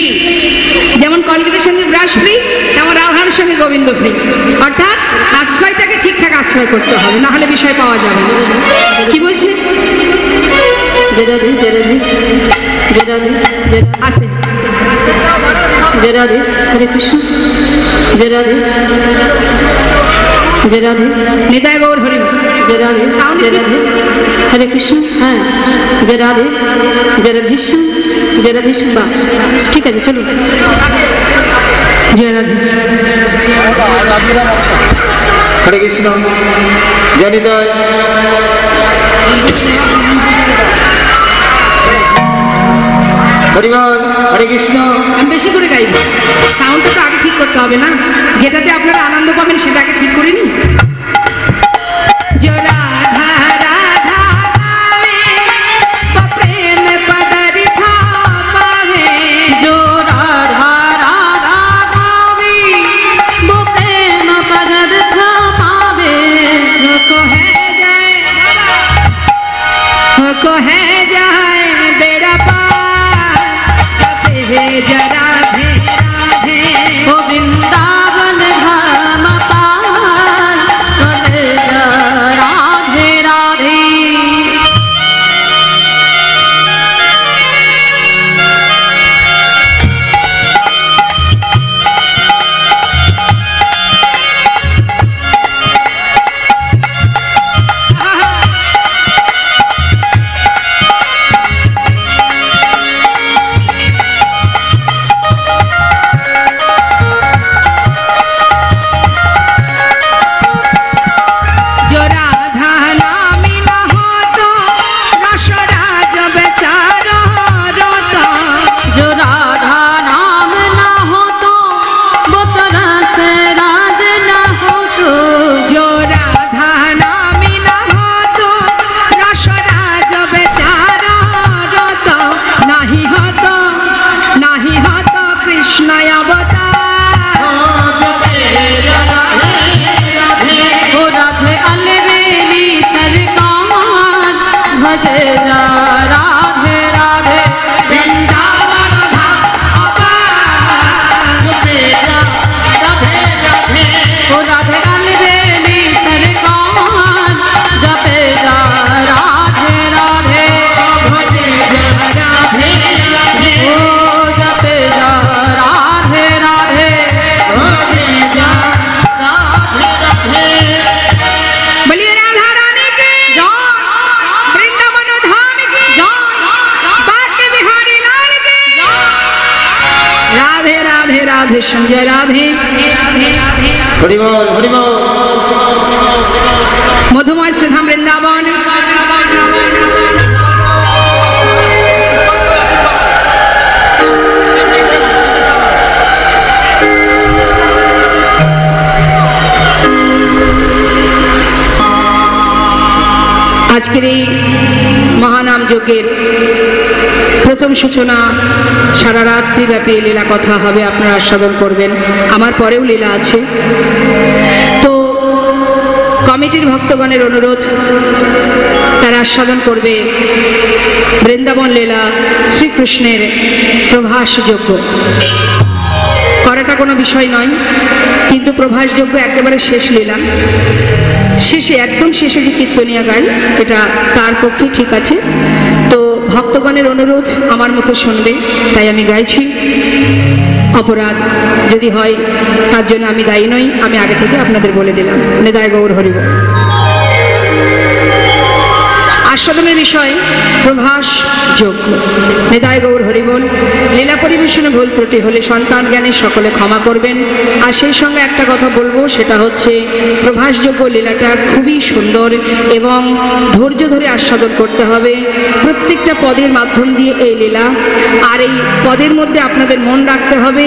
যেমন কলগেটের সঙ্গে ব্রাশ ফ্রি, তেমন রাধার সঙ্গে গোবিন্দ ফ্রি। অর্থাৎ আশ্রয়টাকে ঠিকঠাক আশ্রয় করতে হবে, না হলে বিষয় পাওয়া যাবে না। কি বলছে? জয় রাধে জয় রাধে জয় রাধে জয় আস্তে জয় রাধে হরে কৃষ্ণ জয় রাধে জয় রাধে নিতাই গৌর হরি বল। জয় রাধে জয় রাধে হরে কৃষ্ণ। হ্যাঁ, জয় রাধে জয় রাধেশ্যাম জয় রাধেশ্যাম। বাহ, ঠিক আছে, চলুন। জয় রাধে। হরে কৃষ্ণ, জয় নিতাই। হরিবল, হরে কৃষ্ণ। আমি বেশি করে গাইব, সাউন্ডটা তো আগে ঠিক করতে হবে না, যেটাতে আপনারা আনন্দ পাবেন সেটা আগে ঠিক করে নিন। को है जाए बेड़ा पार, हे जरा राधे राधे, ओ वृंदावन धाम पार, करे जा राधे राधे। जय राधे। हरिबोल हरिबोल। मधुमय सुधाम वृंदावन। আজকের এই মহানাম যজ্ঞের প্রথম সূচনা সারা রাত্রি ব্যাপী লীলা কথা হবে, আপনারা আস্বাদন করবেন। আমার পরেও লীলা আছে। তো কমিটির ভক্তগণের অনুরোধ, তারা আস্বাদন করবে বৃন্দাবন লীলা শ্রীকৃষ্ণের প্রভাসযজ্ঞ। করাটা কোনো বিষয় নয়, কিন্তু প্রভাসযজ্ঞ একেবারে শেষ লীলা, শেষে একদম শেষে যে কীর্তনিয়া গান, এটা তার পক্ষে ঠিক আছে। তো ভক্তগণের অনুরোধ আমার মুখে শুনবে, তাই আমি গাইছি। অপরাধ যদি হয় তার জন্য আমি দায়ী নই, আমি আগে থেকে আপনাদের বলে দিলাম। নিতাই গৌর হরি বল। আস্বাদনের বিষয় প্রভাস যজ্ঞ। নিতাই গৌর হরি বল। লীলা পরিবেশনে ভুল ত্রুটি হলে সন্তান জ্ঞানে সকলে ক্ষমা করবেন। আর সেই সঙ্গে একটা কথা বলবো, সেটা হচ্ছে প্রভাস যজ্ঞ লীলাটা খুবই সুন্দর এবং ধৈর্য ধরে আস্বাদন করতে হবে। প্রত্যেকটা পদের মাধ্যম দিয়ে এই লীলা, আর এই পদের মধ্যে আপনাদের মন রাখতে হবে,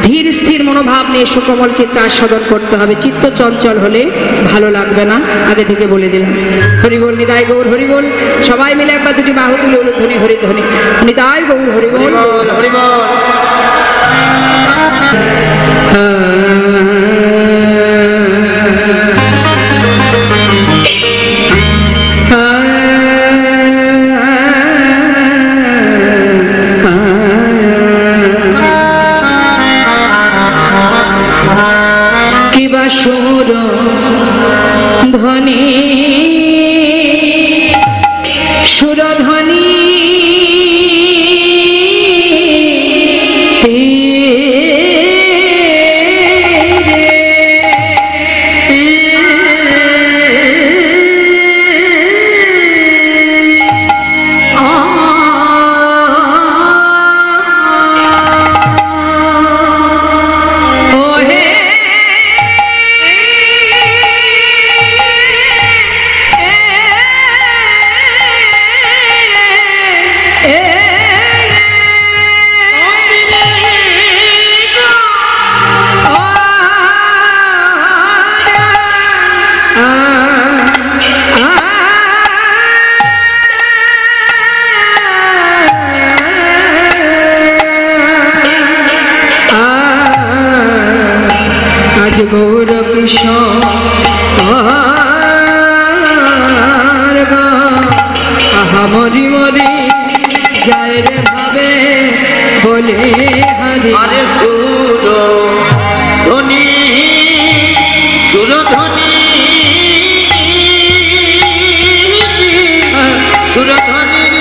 ধীর স্থির মনোভাব নিয়ে সুকমল চিত্তে আস্বাদন করতে হবে। চিত্ত চঞ্চল হলে ভালো লাগবে না, আগে থেকে বলে দিলাম। হরিবল। নিতাই গৌর হরিবল। সবাই মিলে একবার দুটি বাহু তুলে উলুধ্বনি হরিধ্বনি। নিতাই গৌর হরিবল হরিবল। কিশোর আহা মরি মরি যায় রে ভাবে বলে হারি আরে সুরধ্বনি সুরধ্বনি সুরধ্বনির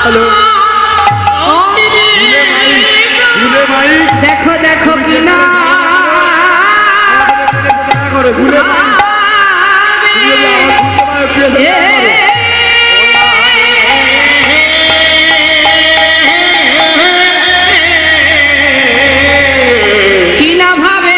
হ্যালো দেখো দেখো কিনা করে ভুলে কিনা ভাবে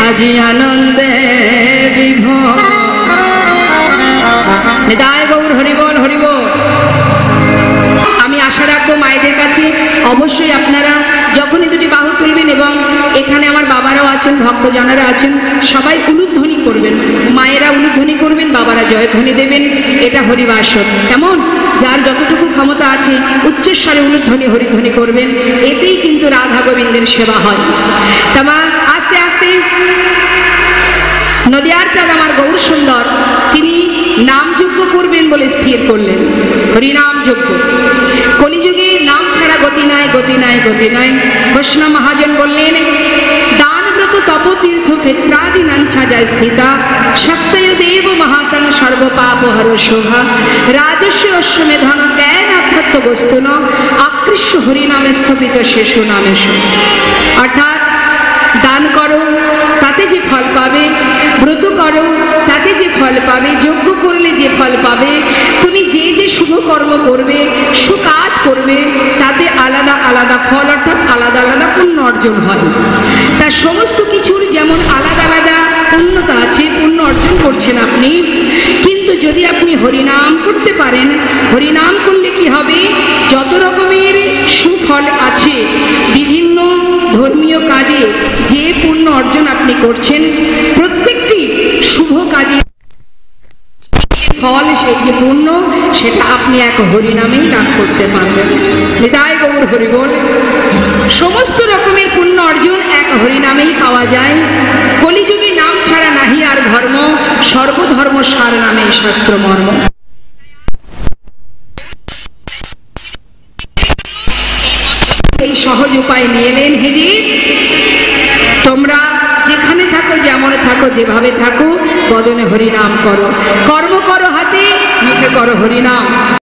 আজি আনন্দে বিভোর নিতাই গৌর হরিবল হরিবল। আমি আশা রাখবো মায়েদের কাছে অবশ্যই আপনারা যখনই দুটি বাহু তুলবেন এবং এখানে আমার বাবারাও আছেন, ভক্তজনেরা আছেন, সবাই উলুধ্বনি করবেন, মায়েরা উলুধ্বনি করবেন, বাবারা জয়ধ্বনি দেবেন, এটা হরিবাসর। কেমন? যার যতটুকু ক্ষমতা আছে উচ্চস্বরে উলুধ্বনি হরিধ্বনি করবেন, এতেই কিন্তু রাধা গোবিন্দের সেবা হয়। তামা আস্তে আস্তে নদিয়ার চাঁদ আমার গৌর সুন্দর তিনি নামযজ্ঞ করবেন বলে স্থির করলেন, হরিনাম যজ্ঞ। কলিযুগে নাম ছাড়া গতি নাই, গতি নাই, গতি নাই। বৈষ্ণব মহাজন বললেন, দানব্রত তপতীর্থ ক্ষেত্রাদি নাঞ্ছাজায় স্থিতা সত্যয় দেব মহাতন সর্বপাপ হর শোভা রাজস্ব অশ্বমে ধন জ্ঞান আধ্যাত্ম বস্তু ন আকৃষ্য হরিনামে স্থপিত শেষু নামেশ। অর্থাৎ দান করো তাতে যে ফল পাবে, ব্রত করো তাতে যে ফল পাবে, যজ্ঞ করলে যে ফল পাবে, তুমি যে যে শুভ কর্ম করবে, সুকাজ করবে, তাতে আলাদা আলাদা ফল অর্থাৎ আলাদা আলাদা পুণ্য অর্জন হয়। তার সমস্ত কিছুর যেমন আলাদা আলাদা পুণ্যতা আছে, পুণ্য অর্জন করছেন আপনি। কিন্তু যদি আপনি হরিনাম করতে পারেন, হরিনাম করলে কি হবে, যত রকমের সুফল আছে বিভিন্ন ধর্মীয় কাজে যে পুণ্য অর্জন আপনি করছেন, প্রত্যেকটি শুভ কাজে ফল, সেই যে পুণ্য, সেটা আপনি এক হরিনামেই লাভ করতে পারবেন। হৃদয় গৌর হরি বল। সমস্ত রকমের পুণ্য অর্জন এক হরিনামেই পাওয়া যায়। কলিযুগে নাম ছাড়া নাহি আর ধর্ম, সর্বধর্ম সার নামে শাস্ত্র মর্ম। এই সহজ উপায় নিয়ে এলেন, হেজি তোমরা যেখানে থাকো, যেমন থাকো, যেভাবে থাকো, বদনে হরিনাম করো, কর্ম করো হাতে, মুখে করো হরিনাম।